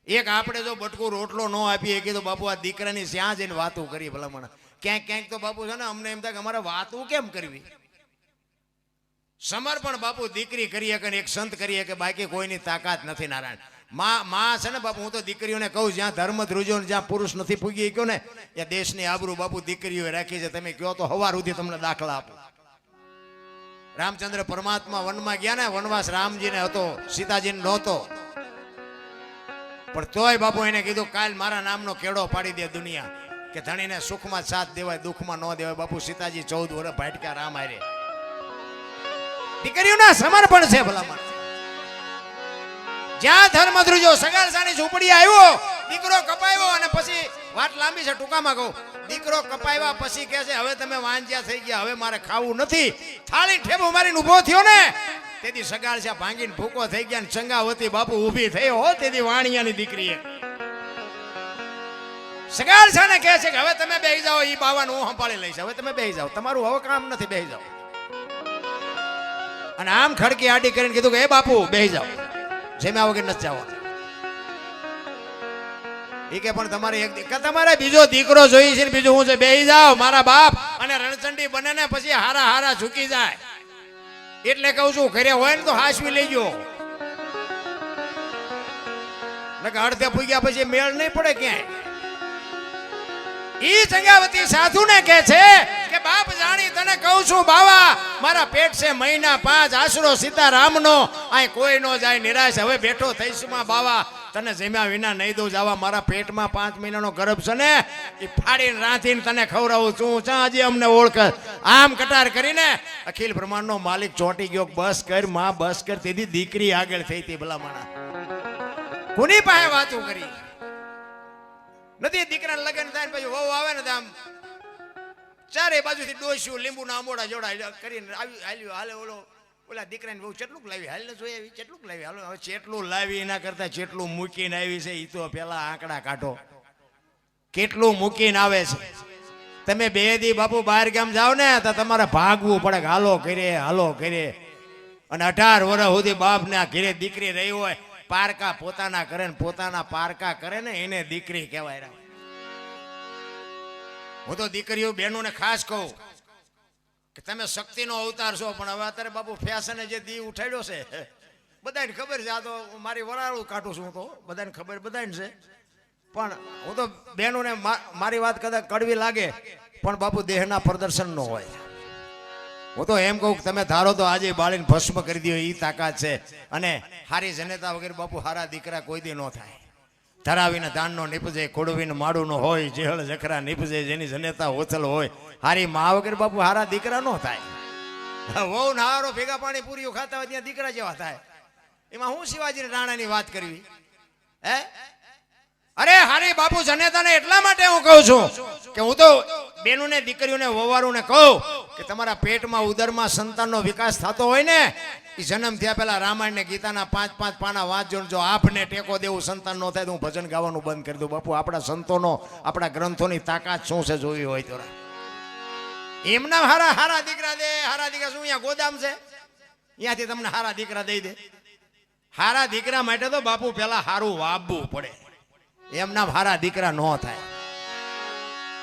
એક આપણે જો બટકું રોટલો ન આપીએ કીધું બાપુ આ દીકરાની ત્યાં જઈને વાતું કરી ભલામણ. ક્યાંક તો બાપુ છે ને અમને એમ થાય કે અમારે વાતું કેમ કરવી? સમર્પણ બાપુ દીકરી કરી શકે, એક સંત કરી શકે, બાકી કોઈની તાકાત નથી. નારાયણ માં છે ને બાપુ, હું તો દીકરીઓને કહું જ્યાં ધર્મ ધ્રુજો જ્યાં પુરુષ નથી પૂગી ગયો ને એ દેશની આબરૂ બાપુ દીકરીઓએ રાખી છે. તમે કહો તો હવાર સુધી તમને દાખલા આપો. રામચંદ્ર પરમાત્મા વનમાં ગયા ને, વનવાસ રામજીને હતો, સીતાજીને નહોતો. પણ તોય બાપુ એને કીધું કાલ મારા નામનો કેળો પાડી દે દુનિયા, કે ધણીને સુખમાં સાથ દેવાય, દુઃખમાં ન દેવાય. બાપુ સીતાજી 14 વર્ષ ભાટકા રામ હારે. દીકરીઓના સમર્પણ છે ભલામણ. જ્યાં ધર્મ ધ્રુજો સગાલસાની ઝૂંપડી આવ્યો, દીકરો કપાયો અને પછી વાત લાંબી છે, ટૂંકામાં કહું. દીકરો કપાવ્યા પછી કહે છે હવે તમે વાંજ્યા થઈ ગયા, હવે મારે ખાવું નથી. થાળી ઠેબુ મારીને ઊભો થયો ને તેથી સગાળસા ભાંગીને ભૂકો થઈ ગયા ને ચંગાવતી બાપુ ઊભી થઈ હો. તેથી વાણિયાની દીકરીએ સગાળસાને કહે છે કે હવે તમે બેહી જાઓ, ઈ બાવાનું હું સંભાળી લઈશ, હવે તમે બેહી જાઓ, તમારું હવે કામ નથી, બેહી જાઓ. અને આમ ખડકી આડી કરીને કીધું કે એ બાપુ બેહી જાઓ, જેમ્યા વગર નથી જાવ. એ કે પણ તમારે તમારે બીજો દીકરો જોઈ છે, બીજું હું છે, બેહી જાઓ મારા બાપ. અને રણચંડી બને ને પછી હારા ઝૂકી જાય. એટલે કહું છું ઘરે હોય ને તો હાસવી લેજો, અડધે પૂગ્યા પછી મેળ નહીં પડે ક્યાંય. ઈ ચંગાવતી સાધુને કહે છે કે બાપ જાણી તને કહું છું બાવા, મારા પેટ છે મહિના 5 આશરો સીતારામનો અહીં કોઈ નો જાય નિરાશ હવે બેઠો થઈશું માં બાવા તને જમ્યા વિના નહીં દઉં જવા મારા પેટમાં 5 મહિનાનો ગર્ભ છે ને એ ફાડીને રાંધીને તને ખવડાવું છું ચા હજી અમને ઓળખ આમ કટાર કરીને અખિલ બ્રહ્માંડનો માલિક ચોંટી ગયો બસ કર માં બસ કર તેથી દીકરી આગળ થઈ હતી ભલામણા કોની પાસે વાતો કરી નથી દીકરાને લગ્ન થાય પછી વહુ આવે ને આમ ચારે બાજુથી ડોસ્યું લીંબુના આંબોડા જોડા કરીને આવી હાલ્યું હાલે ઓલા દીકરાને બહુ ચેટલું લાવી હાલ ને જોઈએ આવી ચેટલું લાવી હાલો હવે ચેટલું લાવી એના કરતા ચેટલું મૂકીને આવી છે એ તો પેલા આંકડા કાઢો કેટલું મૂકીને આવે છે તમે 2 દી બાપુ બહાર ગામ જાઓ ને તો તમારે ભાગવું પડે હાલો કરે અને 18 વર્ષ સુધી બાપ ને ઘરે દીકરી રહી હોય પારકા પોતાના કરે ને પોતાના પારકા કરે ને એને દીકરી કહેવાય. હું તો દીકરીઓ બહેનોને ખાસ કહું કે તમે શક્તિનો અવતાર છો પણ હવે અત્યારે બાપુ ફેશને જે દી ઉઠાડ્યો છે બધાને ખબર છે આ તો મારી વરાળું કાઢું છું તો બધાને ખબર બધાને છે પણ હું તો બહેનોને મારી વાત કદાચ કડવી લાગે પણ બાપુ દેહના પ્રદર્શન નો હોય. હું તો એમ કહું કે તમે ધારો તો આજે બાળીને ભસ્મ કરી દો એ તાકાત છે અને હારી જનેતા વગેરે બાપુ હારા દીકરા કોઈ દી ન થાય. ધરાવીને દાનનો નીપજે ખોડવીને માડું હોય જેહળ જખરા નીપજે જેની જનેતા ઓછલ હોય હારી મા વગેરે બાપુ હારા દીકરા ન થાય. વહુ નારો ભેગા પાણી પૂરીઓ ખાતા હોય ત્યાં દીકરા જેવા થાય. એમાં હું શિવાજી રાણાની વાત કરવી હે અરે હારી બાપુ જનેતાને એટલા માટે હું કહું છું કે હું તો બેનોને દીકરીઓને વવારોને કહું કે તમારા પેટમાં ઉદરમાં સંતાનનો વિકાસ થતો હોય ને એ જન્મ થયા પહેલા રામાયણ ને ગીતાના 5-5 પાના વાંચજો જો આપને ટેકો દેવું સંતાન ન થાય તો હું ભજન ગાવાનું બંધ કરી દઉં. બાપુ આપણા સંતોનો આપણા ગ્રંથોની તાકાત શું છે જોવી હોય તો એમના હારા દીકરા દે હારા દીકરા શું અહીંયા ગોદામ છે અહીંયાથી તમને હારા દીકરા દઈ દે. હારા દીકરા માટે તો બાપુ પેલા હારું વાવવું પડે એમના હારા દીકરા ન થાય.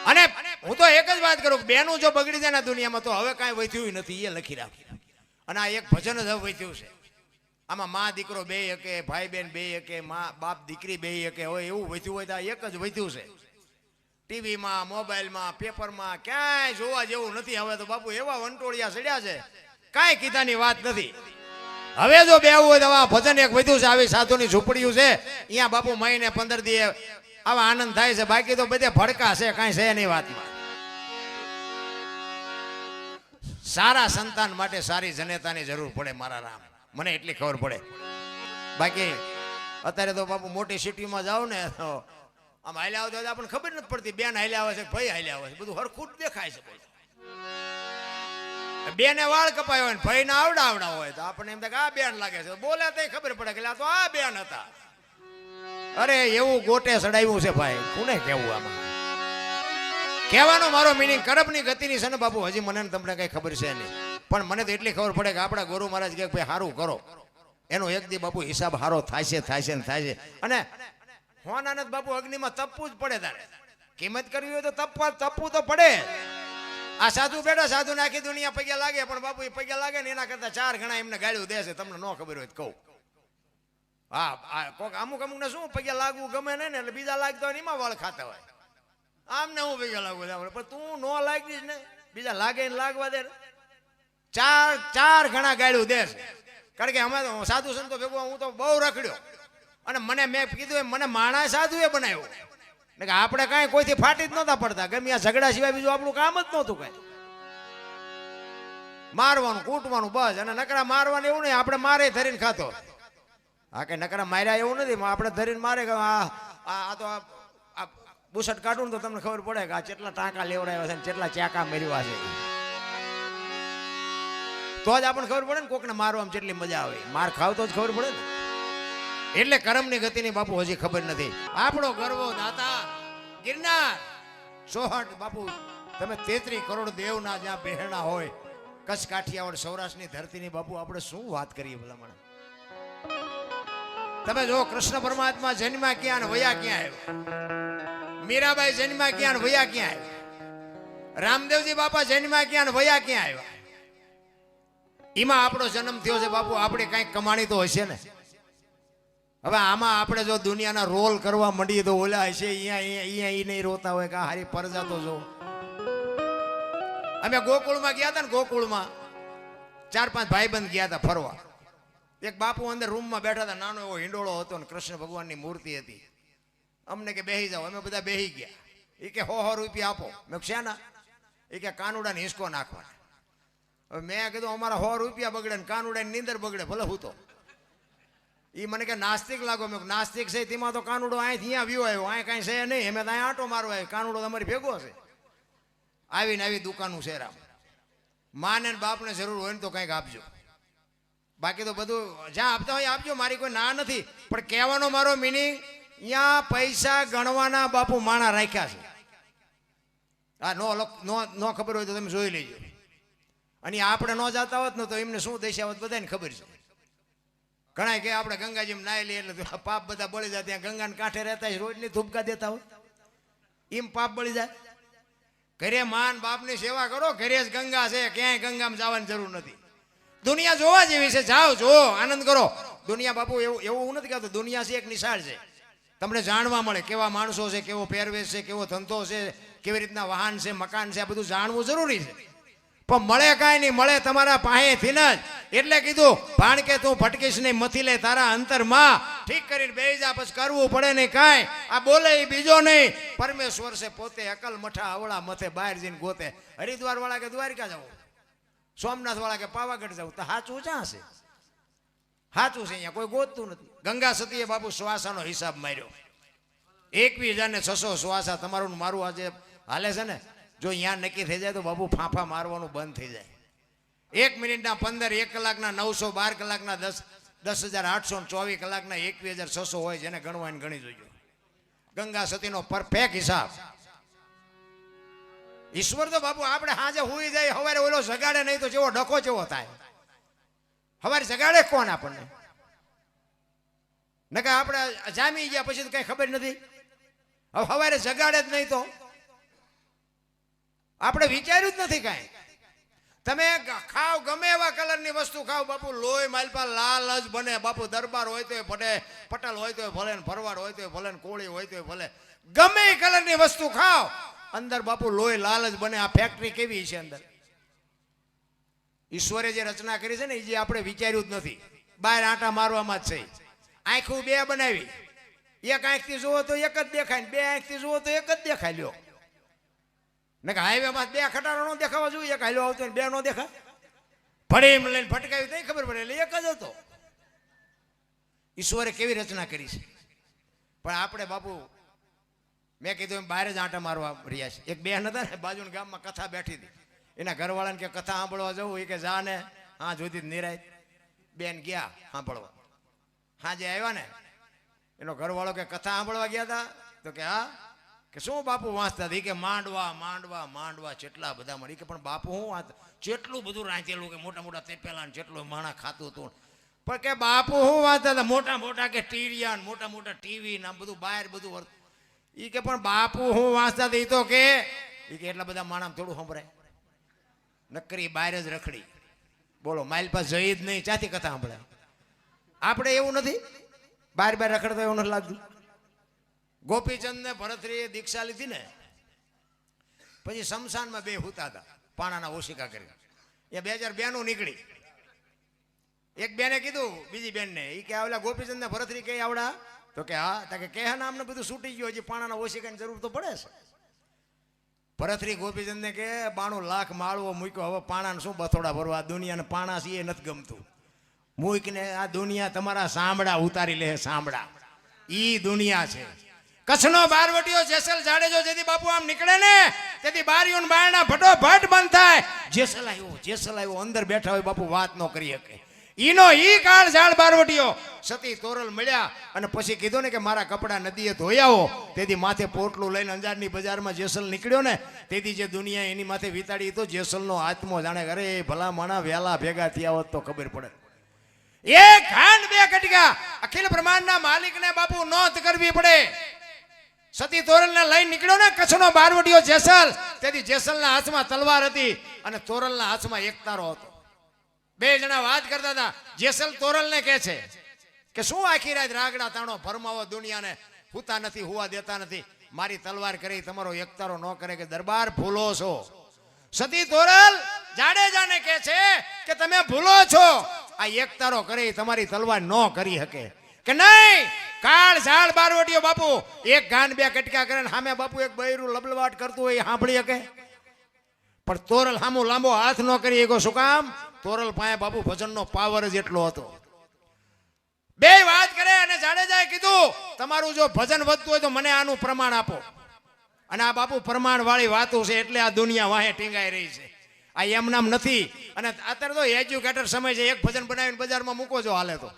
અને હું તો એક જ વાત કરું બેનું જો બગડી જાય ને દુનિયામાં તો હવે કાંઈ વધ્યું નથી એ લખી રાખ્યું. અને આ એક ભજન જ હવે વધ્યું છે આમાં મા દીકરો બે હકે ભાઈ બેન બે હકે મા બાપ દીકરી બે હકે હોય એવું વધ્યું હોય તો એક જ વધ્યું છે. ટીવીમાં મોબાઈલમાં પેપરમાં ક્યાંય જોવા જેવું નથી. હવે તો બાપુ એવા વંટોળિયા ચડ્યા છે કાંઈ કીધાની વાત નથી. હવે જો બેવું હોય તો આવા ભજન એક વધ્યું છે આવી સાધુની ઝૂંપડીઓ છે અહીંયા બાપુ મહિને 15 દી આવા આનંદ થાય છે. બાકી તો બધે ભડકા છે કાંઈ છે નહીં વાતમાં. સારા સંતાન માટે સારી જનેતાની જરૂર પડે મારા રામ મને એટલી ખબર પડે. બાકી અત્યારે તો બાપુ મોટી સિટીમાં જાઓ ને તો આમ હાલ્યા આવતો આપણને ખબર નથી પડતી બેન હાલ્યા આવે છે ભાઈ હાલ્યા આવે છે બધું હરખું દેખાય છે. બેને વાળ કપાયો હોય ભાઈ ના આવડા હોય તો આપણને એમ થાય કે આ બેન લાગે છે બોલે તો ખબર પડે કે આ તો આ બેન હતા. અરે એવું ગોટે સડાવ્યું છે ભાઈ કોને કેવું આમાં કહેવાનો મારો મિનિંગ કરબની ગતિની છે ને બાપુ હજી મને તમને કઈ ખબર છે નહીં પણ મને તો એટલી ખબર પડે કે આપણા ગુરુ મહારાજ કે ભાઈ સારું કરો એનો એક દી બાપુ હિસાબ સારો થાય છે. અને હોનાને બાપુ અગ્નિમાં તપવું જ પડે તારે કિંમત કરવી હોય તો તપવું તો પડે. આ સાધુ બેઠા સાધુ ને આખી દુનિયા પગે લાગે પણ બાપુ એ પગે લાગે ને એના કરતા 4 ગણા એમને ગાળ્યું દે છે તમને ન ખબર હોય તો કહું. હા કોક અમુક ને શું પગે લાગવું ગમે ને એટલે બીજા લાગતા હોય એમાં વાળ ખાતા હોય આમને હું પગે લાગવું પણ તું ન લાગીશ ને બીજા લાગે ને લાગવા દે 4 ગણા ગાળ્યું દે છે. કારણ કે અમે તો સાધુ સંતો ભેગો હું તો બહુ રખડ્યો અને મેં કીધું મને માણસ સાધુ એ બનાવ્યો કે આપણે કાંઈ કોઈથી ફાટી જ નહોતા પડતા ગમે આ ઝઘડા સિવાય બીજું આપણું કામ જ નહોતું કાંઈ. મારવાનું કૂટવાનું બસ અને નકરા મારવાનું એવું નહીં આપણે મારે ધરીને ખાતો. હા કે નકરા માર્યા એવું નથી આપણે ધરીને મારે કે આ તો આ બુસટ કાઢું તો તમને ખબર પડે કે આ કેટલા ટાંકા લેવડાવ્યા છે ને કેટલા ચાકા મેળવ્યા છે તો જ આપણને ખબર પડે ને કોકને મારવામાં જેટલી મજા આવે માર ખાવ તો જ ખબર પડે ને. એટલે કરમની ગતિની બાપુ હજી ખબર નથી. આપણો ગરવો દાતા ગિરનાર 64 બાપુ તમે 33 કરોડ દેવના જ્યાં બહેણા હોય કચ્છ કાઠિયાવાડ સૌરાષ્ટ્રની ધરતીની બાપુ આપણે શું વાત કરીએ ભલામણ. તમે જો કૃષ્ણ પરમાત્મા જન્મા ક્યાં ને વયા ક્યાં આવ્યા મીરાબાઈ જન્મા ક્યાં ને વયા ક્યાં આવ્યા રામદેવજી બાપા જન્મા ક્યાં ને વયા ક્યાં આવ્યા. એમાં આપણો જન્મ થયો છે બાપુ આપણે કઈક કમાણી તો હશે ને. હવે આમાં આપણે જો દુનિયાના રોલ કરવા માંડીએ તો ઓલા હશે અહીંયા નહીં રોતા હોય કે હારી પરજા તો જો. અમે ગોકુળમાં ગયા હતા ને ગોકુળમાં 4-5 ભાઈબંધ ગયા હતા ફરવા. એક બાપુ અંદર રૂમમાં બેઠા હતા, નાનો એવો હિંડોળો હતો ને કૃષ્ણ ભગવાનની મૂર્તિ હતી. અમને કે બેહી જાઓ, અમે બધા બેહી ગયા. એ કે 100 રૂપિયા આપો. મેં શાના? એ કે કાનુડાને હિંચકો નાખવા. હવે મેં કીધું અમારા 100 રૂપિયા બગડે ને કાનુડાની નીંદર બગડે, ભલે હું તો. એ મને કે નાસ્તિક લાગો. મેં નાસ્તિક છે તેમાં તો કાનુડો અહીંથી અહીંયા વ્યૂ આવ્યો, અહીં કાંઈ છે નહીં, અમે તો અહીંયા આંટો મારવા આવ્યો, કાનુડો તમારી ભેગો છે. આવીને આવી દુકાનું છે રામ. માને ને બાપને જરૂર હોય ને તો કંઈક આપજો, બાકી તો બધું જ્યાં આપતા હોય આપજો, મારી કોઈ ના નથી. પણ કહેવાનો મારો મિનિંગ, અહીંયા પૈસા ગણવાના બાપુ માણા રાખ્યા છે. આ નો ખબર હોય તો તમે જોઈ લેજો. અને આપણે ન જતા હોત ને તો એમને શું દશા હોત બધાને ખબર છે. ઘણા કે આપણે ગંગાજીમાં નાઈ લઈએ એટલે પાપ બધા બળી જાય. ત્યાં ગંગાને કાંઠે રહેતા હોય, રોજની ધૂપકા દેતા હોય, એમ પાપ બળી જાય. ઘરે માન બાપની સેવા કરો, ઘરે જ ગંગા છે, ક્યાંય ગંગામાં જવાની જરૂર નથી. દુનિયા જોવા જેવી છે, જાઓ જો આનંદ કરો. દુનિયા બાપુ એવું હું નથી કહેતો, દુનિયા છે એક નિશાળ છે. તમને જાણવા મળે કેવા માણસો છે, કેવો પહેરવેશ છે, કેવો ધંધો છે, કેવી રીતના વાહન છે, મકાન છે, આ બધું જાણવું જરૂરી છે. પણ મળે કાંઈ નહીં, મળે તમારા પાસેથી જ. એટલે કીધું ભાણ કે તું ભટકીશ નહીં, મથી લે તારા અંતરમાં. ઠીક કરીને બેસી જા, પછી કરવું પડે નહીં કાંઈ. આ બોલે એ બીજો નહીં, પરમેશ્વર છે પોતે. અકલ મઠા અવળા મથે બહાર જઈને ગોતે. હરિદ્વાર વાળા કે દ્વારિકા જવું, સોમનાથ વાળા કે પાવાગઢ જવું, તો સાચું ક્યાં છે? સાચું છે અહીંયા કોઈ ગોતતું નથી. ગંગા સતીએ બાપુ શ્વાસાનો હિસાબ માર્યો. 21,600 શ્વાસા તમારું મારું આજે હાલે છે ને. જો અહીંયા નક્કી થઈ જાય તો બાપુ ફાંફા મારવાનું બંધ થઈ જાય. 1 મિનિટના 15, 1 કલાકના 900, 12 કલાકના 10,800, 24 કલાકના 21,600 હોય, જેને ગણવાને ગણી જોજો. ગંગા સતીનો પરફેક્ટ હિસાબ. ઈશ્વર તો બાપુ આપણે હાજે હુઈ જાય, સવારે ઓલો જગાડે નહીં તો જેવો ડખો જેવો થાય. સવારે જગાડે કોણ આપણને? નકે આપણે જામી ગયા પછી તો કઈ ખબર નથી. હવે સવારે જગાડે જ નહીં તો આપણે વિચાર્યું જ નથી કાંઈ. તમે ખાવ ગમે એવા કલરની વસ્તુ ખાવ બાપુ, લોહી માલપા લાલ જ બને બાપુ. દરબાર હોય તો ભલે, પટેલ હોય તો ભલે, ભરવાડ હોય તો ભલે, કોળી હોય તો ભલે, ગમે એ કલરની વસ્તુ ખાવ અંદર બાપુ લોહી લાલ જ બને. આ ફેક્ટરી કેવી છે અંદર? ઈશ્વરે જે રચના કરી છે ને, એ જે આપણે વિચાર્યું જ નથી. બહાર આંટા મારવામાં જ છે. આંખું 2 બનાવી, એક આંખથી જુઓ તો એક જ દેખાય ને 2 આંખથી જુઓ તો એક જ દેખાય. લ્યો ને કે હાઈવેમાં 2 ખટારો ન દેખાવા જોઈએ, એક હાઈલો આવતો 2 નો દેખાય. ફળીમ લઈને ફટકાવી તો ખબર પડે, એટલે એક જ હતો. ઈશ્વરે કેવી રચના કરી છે. પણ આપણે બાપુ મેં કીધું એમ બહાર જ આંટા મારવા રહ્યા છે. એક બેન હતા ને, બાજુના ગામમાં કથા બેઠી હતી. એના ઘરવાળાને કે કથા સાંભળવા જવું, એ કે જા ને. હા જોતી નિરાય. બેન ગયા સાંભળવા. હાજે આવ્યા ને, એનો ઘરવાળો કે કથા સાંભળવા ગયા હતા? તો કે હા. કે શું બાપુ વાંચતા હતા? કે માંડવા માંડવા માંડવા કેટલા બધા મળી. કે પણ બાપુ હું વાંચ, જેટલું બધું રાંચેલું, કે મોટા મોટા તેપેલા જેટલું માણા ખાતું હતું. પણ કે બાપુ હું વાંચતા હતા? મોટા મોટા કે ટીરિયા, મોટા મોટા ટીવી ને બધું બહાર બધું. એ કે પણ બાપુ હું વાંચતા હતા? એ તો કે એટલા બધા માણા થોડું સંભળાય. નકરી બહાર જ રખડી. બોલો માઇલ પાસ જઈ જ નહીં, ચાથી કથા સાંભળાય. આપણે એવું નથી, બહાર રખડતા એવું નથી લાગતું. ગોપીચંદ ને ભરતરીએ દીક્ષા લીધી ને પછી શમશાનમાં 2 હુતા હતા, પાણાના ઓશિકા કરી. એ 2002 નીકળી. એક બેને કીધું બીજી બેનને, એ કે આવલા ગોપીચંદ ને ભરતરી કઈ આવડા? તો કે હા. તો કે હા અમને બધું છૂટી ગયું, હજી પાણાના ઓશિકાની જરૂર તો પડે છે. ભરતરી ગોપીચંદ ને કે 92 લાખ માળવો મૂક્યો, હવે પાણાને શું બથોડા ભરવા? દુનિયાને પાણા છે એ નથી ગમતું. મૂકને આ દુનિયા તમારા સાંભળા ઉતારી લે. સાંભળા ઈ દુનિયા છે. કચ્છનો બારવટીયો જેસલ જાડેજો જેથી બાપુ આમ નીકળે ને તેથી બારીઓ ને બારણા ફટોફટ બંધ થાય. જેસલ આવ્યો અંદર બેઠા હોય બાપુ, વાત ન કરી શકે. ઈનો ઈ કાળ ઝાડ બારવટીયો. સતી તોરલ મળ્યા અને પછી કીધું ને કે મારા કપડા નદીએ ધોઈ આવો. તેથી માથે પોટલું લઈને અંજારની બજારમાં જેસલ નીકળ્યો ને, તેથી જે દુનિયા એની માથે વિતાડી તો જેસલનો આત્મો જાણે અરે ભલા માણા વહેલા ભેગા થયા હોત તો ખબર પડે. એક ખાંડ 2 કટકા અખિલ બ્રહ્માંડના માલિકને બાપુ નોંધ કરવી પડે. સતી તોરલને લઈને નીકળ્યો ને કચ્છનો બારવટીયો જેસલ, તેથી જેસલના હાથમાં તલવાર હતી અને તોરલના હાથમાં એક તારો હતો. 2 જણા વાત કરતા હતા. જેસલ તોરલને કહે છે કે શું આખી રાત રાગડા તાણો ભરમાવો, દુનિયાને હુતા નથી, હુવા દેતા નથી. મારી તલવાર કરી તમારો એકતારો ન કરે કે દરબાર ભૂલો છો. સતી તોરલ જાડેજાને કહે છે કે તમે ભૂલો છો, આ એક તારો કરે તમારી તલવાર ન કરી શકે કે નહીં. કાળ ઝાડ બારવટીયો બાપુ એક ગાન બે કટકા કરે ને સામે બાપુ એક બૈરું લબલવાટ કરતું હોય સાંભળી શકે, પણ તોરલ સામો લાંબો હાથ ન કરી એકો. શું કામ? તોરલ પાસે બાપુ ભજનનો પાવર જ એટલો હતો. બે વાત કરે અને જાડેજાએ કીધું તમારું જો ભજન વધતું હોય તો મને આનું પ્રમાણ આપો. અને આ બાપુ પ્રમાણ વાળી વાતો છે એટલે આ દુનિયા વાહે ટીંગાઈ રહી છે. આ એમ નામ નથી. અને અત્યારે તો એજ્યુકેટર સમય છે, એક ભજન બનાવીને બજારમાં મૂકો જો હાલે તો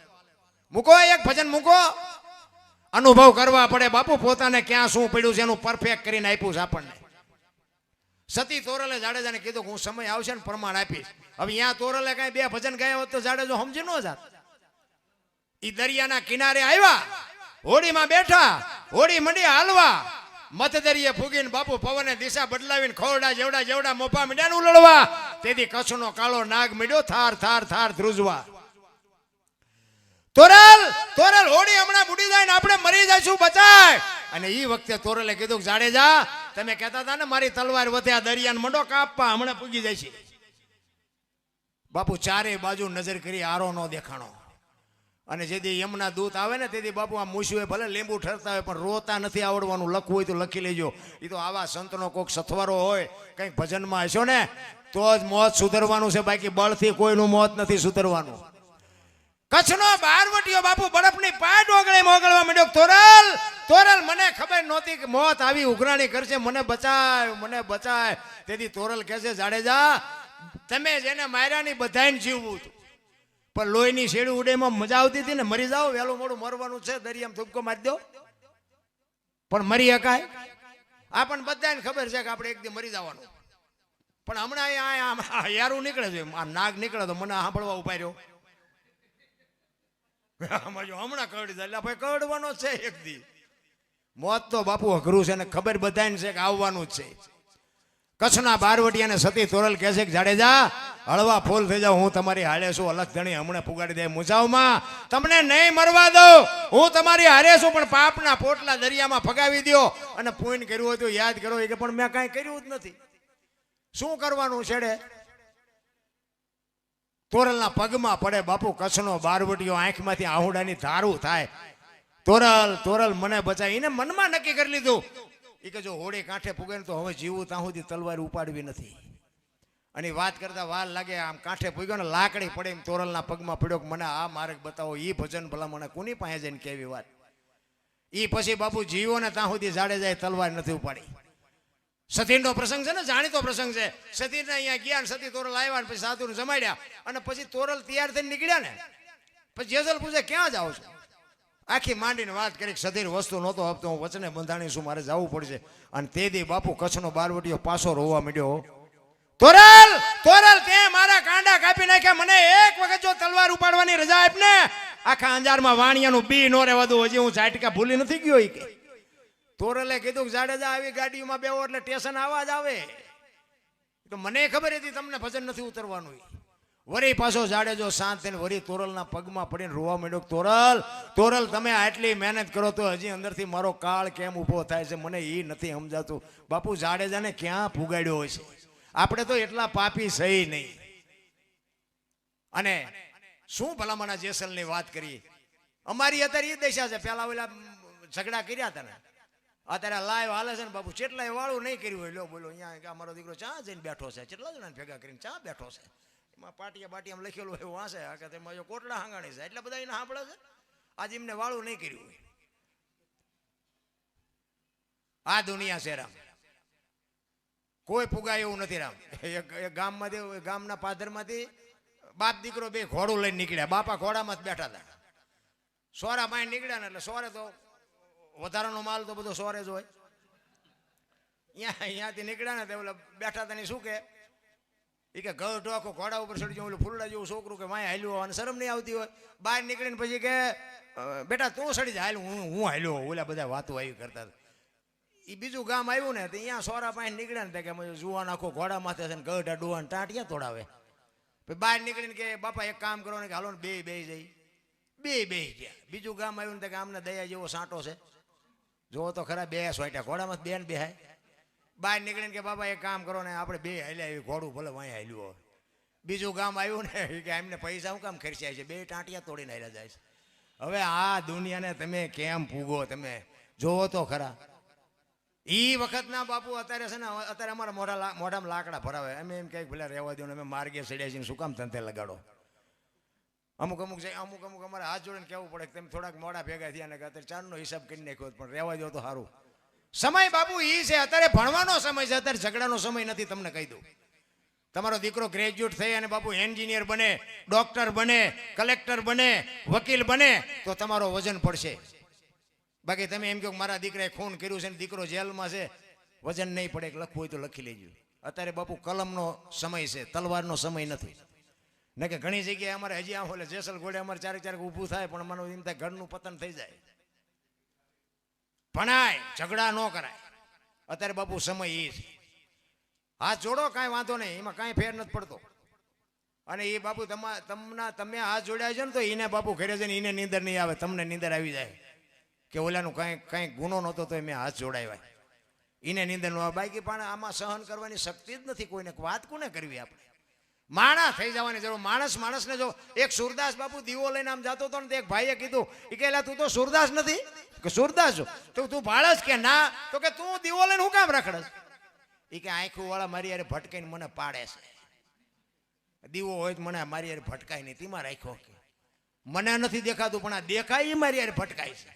મૂકો, એક ભજન મૂકો. અનુભવ કરવા પડે બાપુ, પોતાને ક્યાં શું પડ્યું છે એનું પરફેક્ટ કરીને આપ્યું છે આપણને. સતી તોરલે જાડેજાને કીધું હું સમય આવશે ને પ્રમાણ આપીશ. હવે અહીંયા તોરલે કઈ બે ભજન ગાયા હોત તો જાડેજો સમજી ન જાત. ઈ દરિયાના કિનારે આવ્યા, હોડીમાં બેઠા, હોડી મંડી હાલવા, મતદરિયે ફૂગીને બાપુ પવને દિશા બદલાવીને ખોરડા જેવડા જેવડા મોપા મીડ્યા ઉલળવા. તેથી કચ્છનો કાળો નાગ મીડ્યો થાર થાર થાર ધ્રુજવા. તોરલ તોરલ હોડી હમણાં બુડી જાય ને આપણે મરી જઈશું, બચાય. અને ઈ વખતે તોરલે કીધું જાડેજા તમે કહેતા હતા ને મારી તલવાર વધ્યા દરિયાને મંડો કાપવા, હમણાં પૂગી જાય છે. બાપુ ચારે બાજુ નજર કરી આરો નો દેખાણો. અને જેથી યમના દૂત આવે ને તેથી બાપુ આ મૂછું ભલે લીંબુ ઠરતા હોય પણ રોતા નથી આવડવાનું. લખવું હોય તો લખી લેજો. એ તો આવા સંતનો કોઈક સથવારો હોય કંઈક ભજનમાં હશો ને તો જ મોત સુધરવાનું છે, બાકી બળથી કોઈનું મોત નથી સુધરવાનું. કચ્છનો બારવટીયો બાપુ બરફની પાટ ઓગળે મોગળવા માંડ્યો. તોરલ તોરલ મને ખબર નહોતી કે મોત આવી ઉઘરાણી કરશે, મને બચાય મને બચાય. તેથી તોરલ કહે છે જાડેજા તમે જેને માર્યા ની બધાને જીવવું હતું, પણ લોહીની શેડી ઉડેમાં મજા આવતી હતી ને, મરી જાઓ વહેલું મોડું મરવાનું છે, દરિયામાં ધુબકો મારી દો પણ મરી શકાય. આ પણ બધાને ખબર છે કે આપણે એક દી મરી જવાનું. પણ હમણાં યારું નીકળે છે, આ નાગ નીકળે તો મને સાંભળવા ઉભા રહ્યો. હમણાં કરડી જાય એટલે ભાઈ કરડવાનો છે એક દી. મોત તો બાપુ અઘરું છે ને ખબર બધાને છે કે આવવાનું જ છે. કચ્છના બારવટીયાને સતી તોરલ કહે છે કે જાડેજા હળવા ફૂલ થઈ જાવ, હું તમારી હારે છું. અલગ ધણી હમણાં પુગાડી દે મુજાવમાં, તમને નહીં મરવા દઉં, હું તમારી હારે છું. પણ પાપના પોટલા દરિયામાં ફગાવી દો અને પૂન કર્યું હોય તો યાદ કરો. કે પણ મેં કાંઈ કર્યું જ નથી, શું કરવાનું છેડે? તોરલના પગમાં પડે બાપુ કચ્છનો બારવટીયો, આંખમાંથી આહુડાની ધારું થાય. તોરલ તોરલ મને બચાવી. એને મનમાં નક્કી કરી લીધું એ કે જો હોડી કાંઠે પૂગે ને તો હવે જીવું ત્યાં સુધી તલવાર ઉપાડવી નથી. અને વાત કરતા વાર લાગે, આમ કાંઠે પૂગ્યો ને લાકડી પડે એમ તોરલના પગમાં પડ્યો કે મને આ માર્ગ બતાવો. એ ભજન ભલા મને કોની પાસે જઈને કેવી વાત. એ પછી બાપુ જીવો ને ત્યાં સુધી જાડેજાએ તલવાર નથી ઉપાડી. સતીનો પ્રસંગ છે ને, જાણીતો પ્રસંગ છે. સતીને અહીંયા ગયા ને સતી તોરલ આવ્યા ને પછી સાધુને જમાડ્યા અને પછી તોરલ તૈયાર થઈને નીકળ્યા ને પછી જેસલ પૂછે ક્યાં જાવ છો? આખી માંડીને વાત કરી સધીર વસ્તુ નહોતો આપતો, હું વચને બંધાણી છું, મારે જવું પડશે. અને તે દી બાપુ કચ્છનો બારવટીયો પાછો રોવા માંડ્યો. તોરલ તોરલ તે મારા કાંડા કાપી નાખ્યા, મને એક વખત જો તલવાર ઉપાડવાની રજા આપ ને આખા અંજારમાં વાણિયાનું બી નો રહેવા દઉં. હજી હું ઝાટકા ભૂલી નથી ગયો. કે તોરલે કીધું કે જાડેજા આવી ગાડીમાં બેવો એટલે સ્ટેશન આવા જ આવે. તો મને ખબર હતી તમને ભજન નથી ઉતરવાનું. વરી પાછો જાડેજો શાંત થઈને વરી તોરલના પગમાં પડીને રોવા માંડ્યો. તોરલ તોરલ તમે આટલી મહેનત કરો તો હજી અંદરથી મારો કાળ કેમ ઊભો થાય છે મને એ નથી સમજાતું. બાપુ જાડેજાને ક્યાં પુગાડ્યો હોય છે? આપણે તો એટલા પાપી સહી નહીં. અને શું ભલામણા જેસલની વાત કરી, અમારી અત્યારે એ દશા છે. પેલા ઓલા ઝઘડા કર્યા હતા ને, અત્યારે લાઈવ હાલે છે ને બાપુ. કેટલાય વાળું નહીં કર્યું હોય. લો બોલો અહીંયા અમારો દીકરો ચા જઈને બેઠો છે, કેટલા જણા ભેગા કરીને ચા બેઠો છે, એમાં પાટિયા બાટિયા લખેલું હોય વાંચે કે તેમાં જો કોટડા હાંગાણી છે એટલે બધા એને સાંભળે છે. આજે એમને વાળું નહીં કર્યું હોય. આ દુનિયા છે રામ, કોઈ પુગાય એવું નથી રામ. એક ગામમાંથી ગામના પાદરમાંથી બાપ દીકરો બે ઘોડું લઈને નીકળ્યા. બાપા ઘોડામાં જ બેઠા હતા. સોરા પાણી નીકળ્યા ને એટલે સોરે તો વધારાનો માલ તો બધો સોરે જ હોય. અહીંયાથી નીકળ્યા ને તે ઓલા બેઠા હતા ને શું કે એ કે ઘર ઢોકો ઘોડા ઉપર ચડી જાય, ઓલું ફૂલડા જેવું છોકરું કે માય હાલ્યું અને શરમ નહીં આવતી હોય. બહાર નીકળીને પછી કે બેટા તું સડી જાય, હું હાલ્યો. ઓલા બધા વાતો આવી કરતા હતા. એ બીજું ગામ આવ્યું ને તો અહીંયા સોરા પાસે નીકળ્યા ને કે જુવા નાખો ઘોડા માથે છે ને ગઢા ડોવા ને ટાંટિયા તોડાવે. પછી બહાર નીકળીને કે બાપા એક કામ કરો ને કે હાલો ને બે જઈ બે ગયા. બીજું ગામ આવ્યું ને કે આમને દયા જેવો સાંટો છે, જો તો ખરા બે સોટ્યા ઘોડામાં બેન બેહાય. બહાર નીકળીને કે બાપા એક કામ કરો ને આપણે બે હાલ્યા, ઘોડું ભલે વાંય હાલ્યું હોય. બીજું ગામ આવ્યું ને કે એમને પૈસા હું કામ ખર્ચાય છે, 2 ટાંટિયા તોડીને આવ્યા જાય છે. હવે આ દુનિયાને તમે કેમ પૂગો, તમે જોવો તો ખરા. ઈ વખતના બાપુ અત્યારે છે ને, અત્યારે અમારા મોઢામાં લાકડા ભરાવે, અમે એમ કંઈક ભલે રહેવા દો ને, અમે માર્ગે ચડ્યા છીએ, શું કામ ધંધે લગાડો. અમુક અમારે હાથ જોડીને કહેવું પડે કે તમે થોડાક મોડા ભેગા થયા ને અત્યારે 4નો હિસાબ કરી નાખ્યો, પણ રહેવા દો તો સારું. સમય બાપુ ઈ છે, અત્યારે ભણવાનો સમય છે, અત્યારે ઝઘડાનો સમય નથી. તમને કહી દઉં, તમારો દીકરો ગ્રેજ્યુએટ થઈ અને બાપુ એન્જિનિયર બને, ડોક્ટર બને, કલેક્ટર બને, વકીલ બને તો તમારો વજન પડશે. બાકી તમે એમ કહો મારા દીકરાએ ખૂન કર્યું છે ને દીકરો જેલમાં છે, વજન નહીં પડે. લખવું હોય તો લખી લેજો. અત્યારે બાપુ કલમનો સમય છે, તલવારનો સમય નથી. ને કે ઘણી જગ્યાએ અમારે હજી આમ ઓલે જેસલ ઘોડે અમારે ચારેક ઊભું થાય, પણ મને એમ થાય ઘરનું પતન થઈ જાય. ભણાય, ઝઘડા ન કરાય. અત્યારે બાપુ સમય એ છે. હાથ જોડો, કાંઈ વાંધો નહીં, એમાં કાંઈ ફેર નથી પડતો. અને એ બાપુ તમે હાથ જોડ્યા છે ને તો એને બાપુ ઘરે જઈને એને નીંદર નહીં આવે, તમને નીંદર આવી જાય કે ઓલાનું કાંઈ ગુનો નહોતો તો મેં હાથ જોડાવ્યા, એને નીંદર ન આવે. બાકી પણ આમાં સહન કરવાની શક્તિ જ નથી કોઈને. વાત કોને કરવી આપણે? માણસ થઈ જવાની જરૂર. માણસને જો એક સુરદાસ બાપુ દીવો લઈને આમ જતો હતો ને, એક ભાઈએ કીધું, એ કે તું તો સુરદાસ નથી કે સુરદાસ છો તો તું ભાળસ કે ના, તો કે તું દીવો લઈને હું કામ રખડસ? એ કે આંખું વાળા મારી યાર ભટકાઈને મને પાડે છે. દીવો હોય તો મને મારી યાર ભટકાય નહીં, તેમાં રાખ્યો કે મને નથી દેખાતું, પણ આ દેખાય એ મારી યાર ભટકાય છે.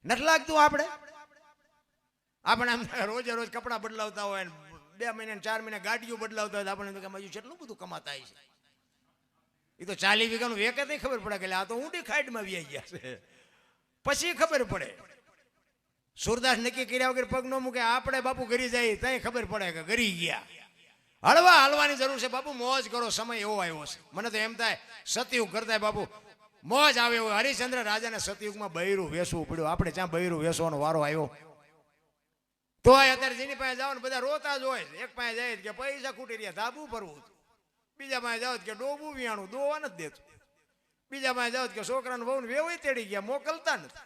નથી લાગતું આપણે આમ રોજે રોજ કપડાં બદલાવતા હોય, 2 મહિને 4 મહિને ગાડીઓ બદલાવતા હોય, આપણે હજુ કેટલું બધું કમાતા છે. એ તો 40 વીઘાનું વેકે નહીં ખબર પડે કે આ તો ઊંડી ખાઈડમાં વ્યાઈ ગયા છે, પછી ખબર પડે. સુરદાસ નક્કી કર્યા વગર પગ ન મૂકે. આપણે બાપુ ઘરી જાય ત્યાં ખબર પડે કે ઘરી ગયા. હાલવાની જરૂર છે બાપુ. મોજ કરો, સમય એવો આવ્યો છે. મને તો એમ થાય સતયુગ કરતા બાપુ મોજ આવે એવો. હરિશ્ચંદ્ર રાજાને સતયુગમાં બૈરું વેસવું પડ્યું. આપણે ત્યાં બૈરું વેસવાનો વારો આવ્યો તો અત્યારે જેની પાસે જાવ ને બધા રોતા જ હોય. એક પાસે જાય કે પૈસા ખૂટી રહ્યા, ધાબુ ભરવું. બીજા પાસે જાવ કે ડોબું વિયાણું, દોવા નથી દેતું. બીજા પાસે જાવ કે છોકરાને બહુ વેવાય તેડી ગયા, મોકલતા નથી.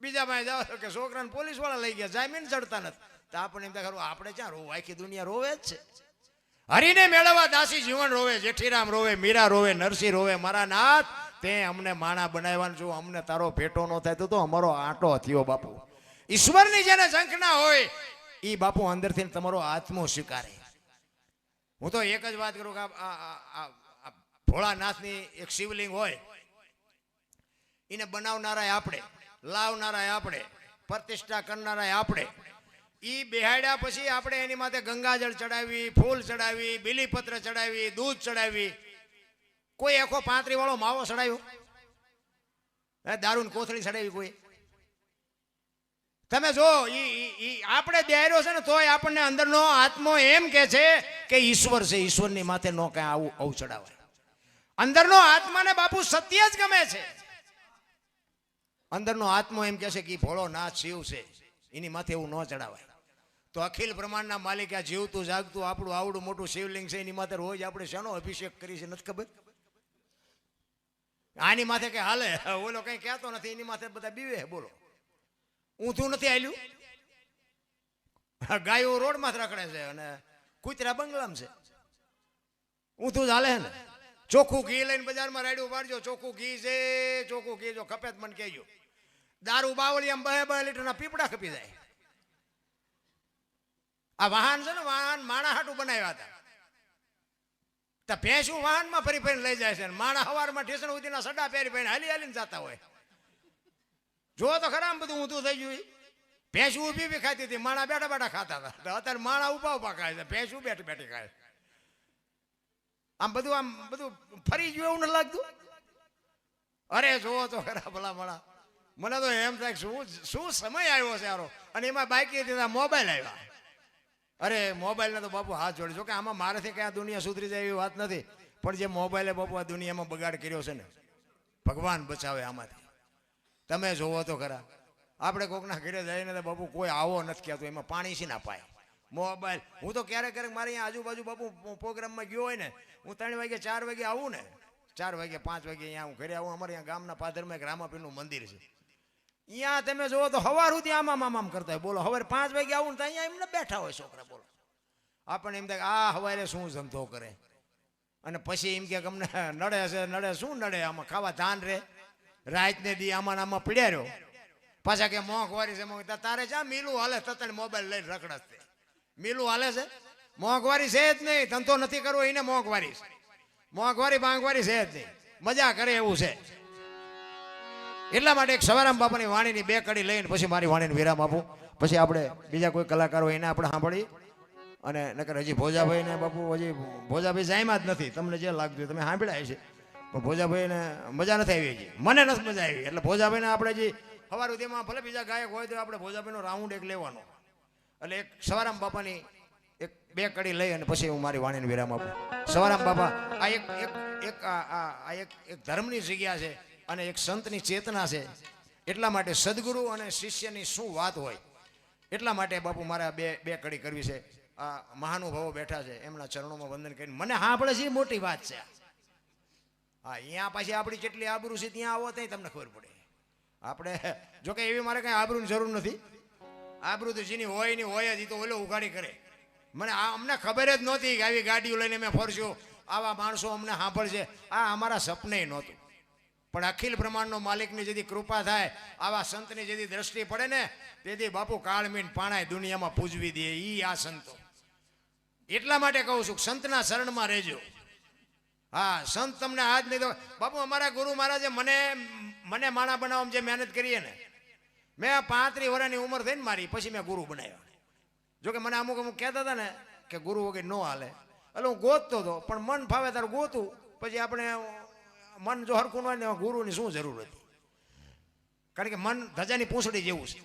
બીજા પાસે જાવ કે છોકરાને પોલીસ વાળા લઈ ગયા, જામીન ચડતા નથી. તો આપણે એમ થાય આપણે ક્યાં રોવ? આખી દુનિયા રોવે જ છે. હરીને મેળવવા દાસી જીવન રોવે, જેઠીરામ રોવે, મીરા રોવે, નરસિંહ રોવે. મારા નાથ તે અમને માણા બનાવવાનું, જો અમને તારો ભેટો ન થાય તો અમારો આંટો થયો બાપુ. ઈશ્વરની જેને ઝંખના હોય એ બાપુ અંદરથી તમારો આત્મો સ્વીકારે. હું તો એક જ વાત કરું કે ભોળાનાથની એક શિવલિંગ હોય, એને બનાવનારા આપણે, લાવનારા આપણે, પ્રતિષ્ઠા કરનારા આપણે. એ બેહાડ્યા પછી આપણે એની માથે ગંગાજળ ચડાવી, ફૂલ ચડાવી, બીલીપત્ર ચડાવી, દૂધ ચડાવી. કોઈ આખો 35 વાળો માવો ચડાવ્યો? દારૂની કોથળી ચડાવી કોઈ? તમે જો આપણે દેર્યો છે ને તોય આપણને અંદરનો આત્મો એમ કે છે કે ઈશ્વર છે. ઈશ્વરની માથે નો કઈ આવું ચડાવાય. અંદરનો આત્માને બાપુ સત્ય જ ગમે છે. અંદરનો આત્મો એમ કે છે કે ભોળો નાથ શિવ છે, એની માથે એવું ન ચડાવાય. તો અખિલ બ્રહ્માંડના માલિક આ જીવતું જાગતું આપણું આવડું મોટું શિવલિંગ છે, એની માથે રોજ આપણે શેનો અભિષેક કરી છે નથી ખબર? આની માથે કે હાલે ઓલો કઈ કહેતો નથી, એની માથે બધા બીવે. બોલો, ઊંધું નથી આલ્યું? ગાયો રોડમાં જ રખડે છે અને કૂતરા બંગલામાં છે. ઊંધું જ હાલે ને. ચોખ્ખું ઘી લઈને બજારમાં રાડ્યું પાડજો. ચોખ્ખું ઘી છે, ચોખ્ખું ઘી. જો ખપે મને કહેજો. દારૂ બાવળી આમ 2 લીટરના પીપડા ખપી જાય. આ વાહન છે ને, વાહન માણા હાટું બનાવ્યા હતા. તો ભેંસું વાહનમાં ફરી ફરીને લઈ જાય છે. માણા સવારમાં સ્ટેશન સુધીના સડા પહેરી પહેરીને હાલીને જતા હોય. જો તો ખરા બધું ઊંધું થઈ ગયું. ભેંસું ઊભી બી ખાતી હતી, માણા બેઠા બેઠા ખાતા હતા. અત્યારે માણા ઉભા ખાય છે, ભેંસું બેઠી બેઠી ખાય. આમ બધું ફરી ગયું એવું નથી લાગતું? અરે જોવો તો ખરા ભલા મળા. મને તો એમ થાય શું સમય આવ્યો છે યારો. અને એમાં બાકી મોબાઈલ આવ્યા. અરે મોબાઈલને તો બાપુ હાથ જોડે. જો કે આમાં મારાથી કઈ આ દુનિયા સુધરી જાય એવી વાત નથી, પણ જે મોબાઈલે બાપુ આ દુનિયામાં બગાડ કર્યો છે ને, ભગવાન બચાવે આમાંથી. તમે જોવો તો ખરા. આપણે કોકના ઘરે જઈને તો બાપુ કોઈ આવો નથી કહેતો, એમાં પાણી શી ના પાય. મોબાઈલ. હું તો ક્યારેક મારે અહીંયા આજુબાજુ બાપુ પ્રોગ્રામમાં ગયો હોય ને, હું 3 વાગે 4 વાગે આવું ને, 4 વાગે 5 વાગે અહીંયા હું ઘરે આવું. અમારે અહીંયા ગામના પાદરમાં એક રામાપીરનું મંદિર છે. અહીંયા તમે જોવો તો સવાર સુધી આમ કરતા હોય. બોલો, સવારે 5 વાગે આવું ને તો અહીંયા એમને બેઠા હોય છોકરા. બોલો, આપણને એમ થાય આ સવારે શું ધંધો કરે. અને પછી એમ કે અમને નડે છે નડે શું નડે આમાં ખાવા ધાન રે રાતને દી આમાં ને આમાં પીડ્યા રહ્યો પાછા કે મોંઘવારી છે તારે જા મીલું હાલે તને મોબાઈલ લઈને રખડસ છે મીલું હાલે છે મોંઘવારી છે જ નહીં ધંધો નથી કરવો એને મોંઘવારી છે મોંઘવારી બાંઘવારી છે જ નહીં મજા કરે એવું છે એટલા માટે એક સવારામ બાપાની વાણીની બે કડી લઈને પછી મારી વાણીને વિરામ આપું પછી આપણે બીજા કોઈ કલાકારો એને આપણે સાંભળી અને નકર હજી ભોજાભાઈ ને બાપુ હજી ભોજાભાઈ જાયમાં જ નથી તમને જે લાગતું તમે સાંભળ્યા છે પણ ભોજાભાઈને મજા નથી આવી હજી મને નથી મજા આવી એટલે ભોજાભાઈને આપણે હજી સવાર સુધીમાં ભલે બીજા ગાયક હોય તો આપણે ભોજાભાઈનો રાઉન્ડ એક લેવાનો એટલે એક સવારામ બાપાની એક બે કડી લઈ અને પછી હું મારી વાણીને વિરામ આપું સવારામ બાપા આ એક ધર્મની જગ્યા છે અને એક સંતની ચેતના છે એટલા માટે સદગુરુ અને શિષ્યની શું વાત હોય એટલા માટે બાપુ મારે બે કડી કરવી છે આ મહાનુભાવો બેઠા છે એમના ચરણોમાં વંદન કરીને મને સાંભળે છે એ મોટી વાત છે હા અહીંયા પાછી આપણી જેટલી આબરૂ છે ત્યાં આવો ત્યાં તમને ખબર પડે આપણે જોકે એવી મારે કાંઈ આબરૂની જરૂર નથી આબરૂ તો જેની હોય ની હોય જ એ તો ઓલો ઉઘાડી કરે મને અમને ખબર જ નહોતી કે આવી ગાડીઓ લઈને મેં ફરશું આવા માણસો અમને સાંભળશે આ અમારા સપને નહોતું પણ અખિલ બ્રહ્માંડનો માલિકની જેથી કૃપા થાય આવા સંતની જેથી દ્રષ્ટિ પડે ને તેથી બાપુ કાળમીન પાણાય દુનિયામાં પૂજવી દે ઈ આ સંતો એટલા માટે કહું છું સંતના શરણમાં રહેજો હા સંત તમને આજ નહીં તો બાપુ અમારા ગુરુ મહારાજે મને માણા બનાવવામાં જે મહેનત કરીએ ને મેં 35 વર્ષની ઉંમર થઈને મારી પછી મેં ગુરુ બનાવ્યા જોકે મને અમુક કહેતા હતા ને કે ગુરુ વગર ન હાલે એટલે હું ગોતતો હતો પણ મન ફાવે તારે ગોતું પછી આપણે મન જો હરખું ન હોય ને ગુરુની શું જરૂર હતી કારણ કે મન ધજાની પૂંછડી જેવું છે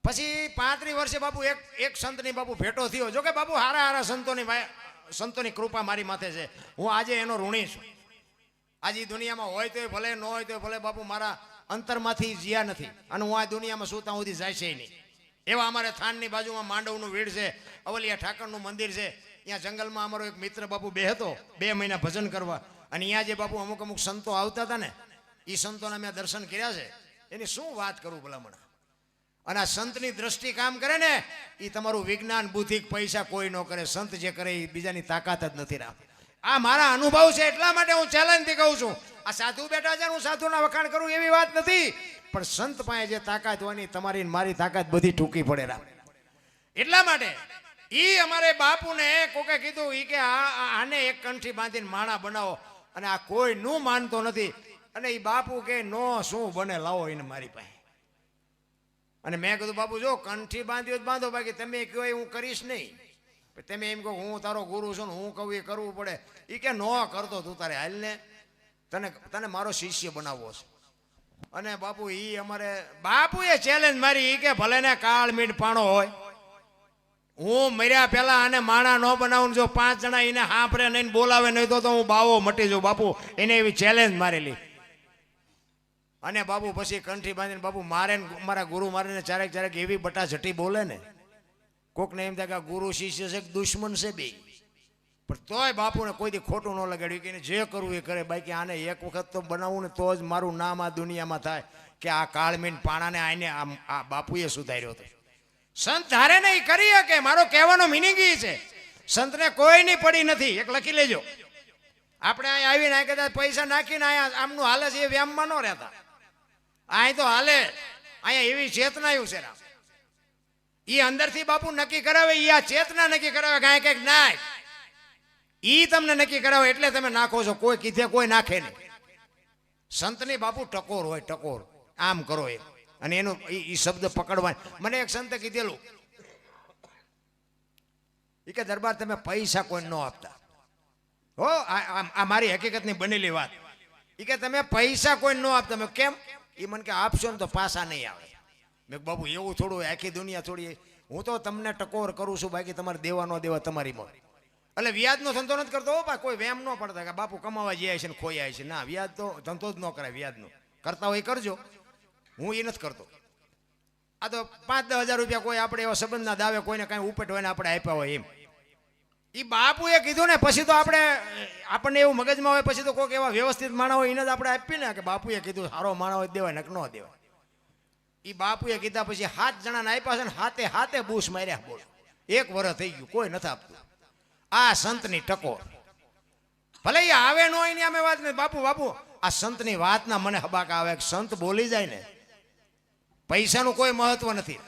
પછી 35 વર્ષે બાપુ એક સંતની બાપુ ભેટો થયો જોકે બાપુ હારા સંતોની કૃપા મારી માથે છે હું આજે એનો ઋણી છું આજે દુનિયામાં હોય તો ભલે ન હોય તો ભલે બાપુ મારા અંતરમાંથી જ્યા નથી અને હું આ દુનિયામાં શું ત્યાં સુધી જાય છે નહીં એવા અમારે થાનની બાજુમાં માંડવનું વીડ છે અવલિયા ઠાકરનું મંદિર છે ત્યાં જંગલમાં અમારો એક મિત્ર બાપુ બે હતો 2 મહિના ભજન કરવા અને અહીંયા જે બાપુ અમુક સંતો આવતા હતા ને એ સંતોના મેં દર્શન કર્યા છે એની શું વાત કરું ભલામણ અને આ સંતની દ્રષ્ટિ કામ કરે ને એ તમારું વિજ્ઞાન બુદ્ધિ પૈસા કોઈ ન કરે સંત જે કરે એ બીજાની તાકાત જ નથી રાખે આ મારા અનુભવ છે એટલા માટે હું ચેલેન્જથી કહું છું આ સાધુ બેઠા છે હું સાધુના વખાણ કરું એવી વાત નથી પણ સંત પાસે જે તાકાત હોય ને તમારી મારી તાકાત બધી ટૂંકી પડે રામ એટલા માટે ઈ અમારે બાપુને કોકે કીધું ઈ કે આને એક કંઠી બાંધીને માણા બનાવો અને આ કોઈ નું માનતો નથી અને ઈ બાપુ કે નો શું બને લાવો એને મારી પાસે અને મેં કીધું બાપુ જો કંઠી બાંધ્યો બાંધો બાકી તમે કહો હું કરીશ નહીં તમે એમ કહો હું તારો ગુરુ છું ને હું કહું એ કરવું પડે એ કે નો કરતો તું તારે હાલ ને તને મારો શિષ્ય બનાવવો છે અને બાપુ ઈ અમારે બાપુએ ચેલેન્જ મારી ઈ કે ભલે ને કાળ મીઠ પાણો હોય હું મર્યા પેલા આને માણા ન બનાવું જો 5 જણા એને હાંભરે નહીં બોલાવે નહીં તો હું બાવો મટી જાઉં બાપુ એને એવી ચેલેન્જ મારેલી અને બાપુ પછી કંઠી બાંધીને બાપુ મારે મારા ગુરુ મારીને ચારેક એવી બટા ઝટી બોલે ને કોકને એમ થાય કે ગુરુ શિષ્ય છે દુશ્મન છે બે પણ તોય બાપુને કોઈથી ખોટું ન લગાડ્યું કે એને જે કરવું એ કરે બાકી આને એક વખત તો બનાવવું ને તો જ મારું નામ આ દુનિયામાં થાય કે આ કાળમીન પાણાને આને આ બાપુએ સુધાર્યો હતો સંત ધારે ને એ કરી શકે મારો કહેવાનો મિનિંગ એ છે સંતને કોઈની પડી નથી એક લખી લેજો આપણે અહીંયા આવીને આ કદાચ પૈસા નાખીને અહીંયા આમનું હાલે છે એ વ્યામમાં ન રહેતા અહીં તો હાલે અહીંયા એવી ચેતના એવું છે રામ એ અંદરથી બાપુ નક્કી કરાવે એ આ ચેતના નક્કી કરાવે કાંઈ કંઈક નાય ઈ તમને નક્કી કરાવે એટલે તમે નાખો છો કોઈ કીધે કોઈ નાખે નહીં સંતની બાપુ ટકોર હોય ટકોર આમ કરો એ અને એનું એ શબ્દ પકડવા મને એક સંતે કીધેલું એ કે દરબાર તમે પૈસા કોઈ ન આપતા હો આ મારી હકીકતની બનેલી વાત એ કે તમે પૈસા કોઈ ન આપતા મેં કેમ એ મને કે આપશો ને તો પાછા નહીં આવે મેં બાબુ એવું થોડું આખી દુનિયા થોડી હું તો તમને ટકોર કરું છું બાકી તમારે દેવા ન દેવા તમારી મોર એટલે વ્યાજનો ધંધો નથી કરતો ભાઈ કોઈ વેમ ન પડતા કે બાપુ કમાવા જાય છે ને ખોઈ જાય છે ના વ્યાજ તો ધંધો જ ન કરાય વ્યાજનો કરતા હોય કરજો હું એ નથી કરતો આ તો 5-10 હજાર રૂપિયા કોઈ આપણે એવા સંબંધના દાવે કોઈને કાંઈ ઉપેટ હોય ને આપણે આપ્યા હોય એમ એ બાપુએ કીધું ને પછી તો આપણને એવું મગજમાં હોય પછી તો કોઈક એવા વ્યવસ્થિત માણસ હોય એને જ આપણે આપીએ ને કે બાપુએ કીધું સારો માણસ હોય દેવાય ને ન દેવાય એ બાપુએ કીધા પછી 7 જણાને આપ્યા છે ને હાથે બૂસ માર્યા બોલો 1 વર્ષ થઈ ગયું કોઈ નથી આપતું આ સંતની ટકોર ભલે એ આવે ન હોય ને અમે વાત નહીં. બાપુ બાપુ આ સંતની વાતના મને હબાક આવે. સંત બોલી જાય ને પૈસાનું કોઈ મહત્વ નથી.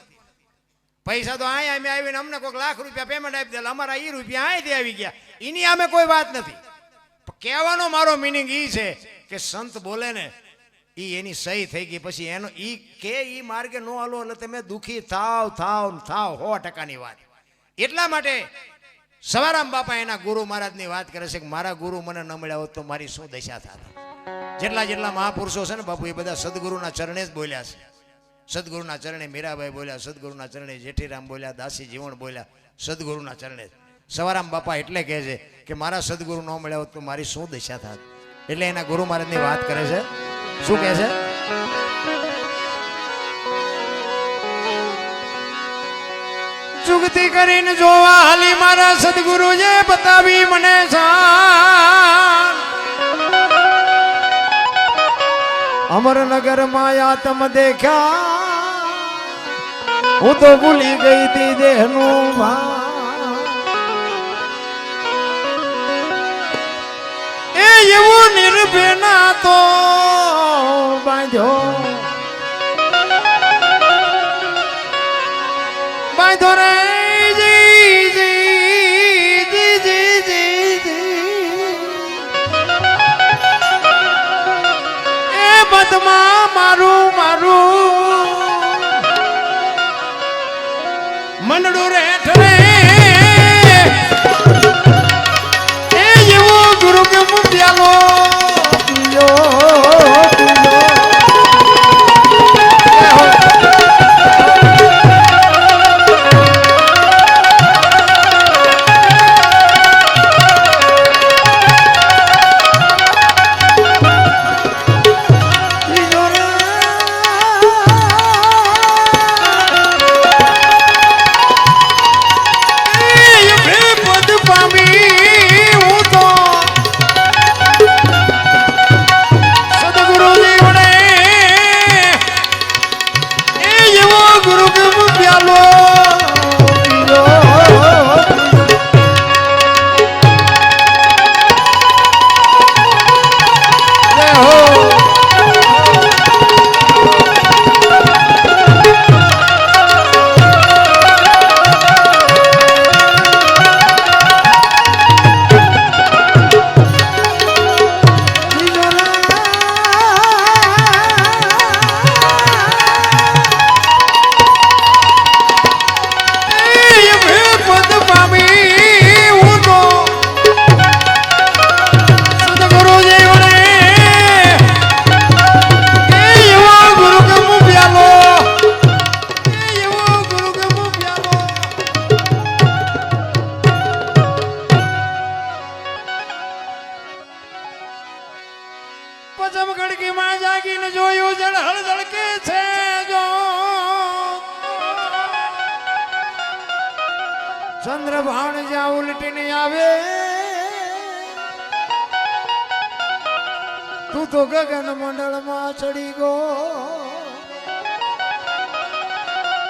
પૈસા તો અહીંયા અમે આવીને અમને કોઈક લાખ રૂપિયા પેમેન્ટ આપી દે, અમારા એ રૂપિયા અહીંથી આવી ગયા, એની અમે કોઈ વાત નથી. કહેવાનો મારો મિનિંગ એ છે કે સંત બોલે ને એની સહી થઈ ગઈ પછી એનો કે માર્ગે નો હાલો એટલે તમે દુખી થાવ 100%ની વાત. એટલા માટે સવારામ બાપા એના ગુરુ મહારાજની વાત કરે છે કે મારા ગુરુ મને ન મળ્યા હોત તો મારી શું દશા થાત. જેટલા મહાપુરુષો છે ને બાપુ એ બધા સદગુરુના ચરણે જ બોલ્યા છે. સદગુરુના ચરણે મીરાબાઈ બોલ્યા, સદગુરુના ચરણે જેઠીરામ બોલ્યા, દાસી જીવણ બોલ્યા, સદગુરુના ચરણે. સવારામ બાપા એટલે કહે છે કે મારા સદગુરુ ન મળ્યા હોત તો મારી શું દશા થાત. એટલે એના ગુરુ મહારાજની વાત કરે છે. શું કહે છે? ચુગતી કરીને જોવા હાલી મારા સદગુરુએ બતાવી મને શાન. અમરનગર માયા તમ દેખ્યા હું તો ભૂલી ગઈ તી દેહનું ભાન. એ એવું નિર્ભેના તો બાંધ્યો રે એ બદમાં મારું મનડું રેઠ રે. એ એવો ગુરુ કે મુદ્યાલો ચંદ્રભાણ જ્યાં ઉલટીને આવે તું તો ગગન મંડળમાં ચડી ગો.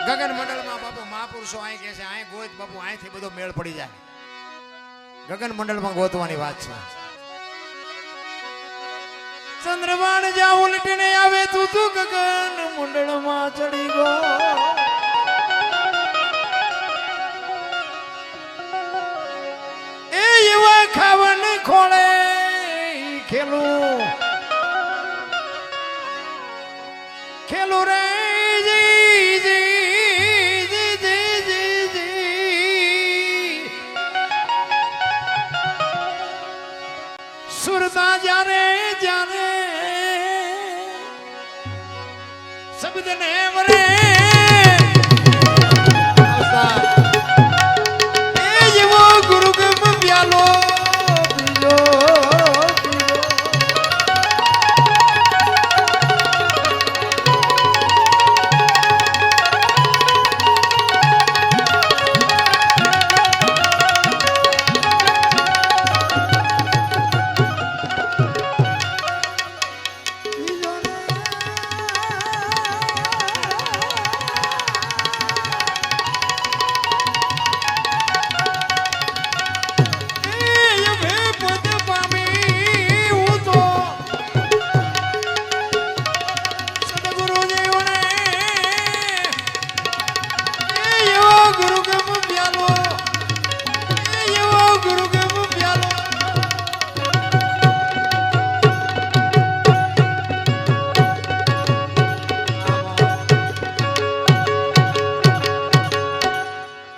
ગગન મંડળમાં બાપુ મહાપુરુષો અહીં કે છે અહીં ગોત બાપુ અહીંથી બધો મેળ પડી જાય. ગગન મંડળમાં ગોતવાની વાત છે. ચંદ્રભાણ જ્યાં ઉલટીને આવે તું ગગન મંડળમાં ચડી ગો. ખાવન ખોળે ખેલું રે સુરતા જારે શબ્દને વરે એ જેવો ગુરુ ગમ પ્યાલો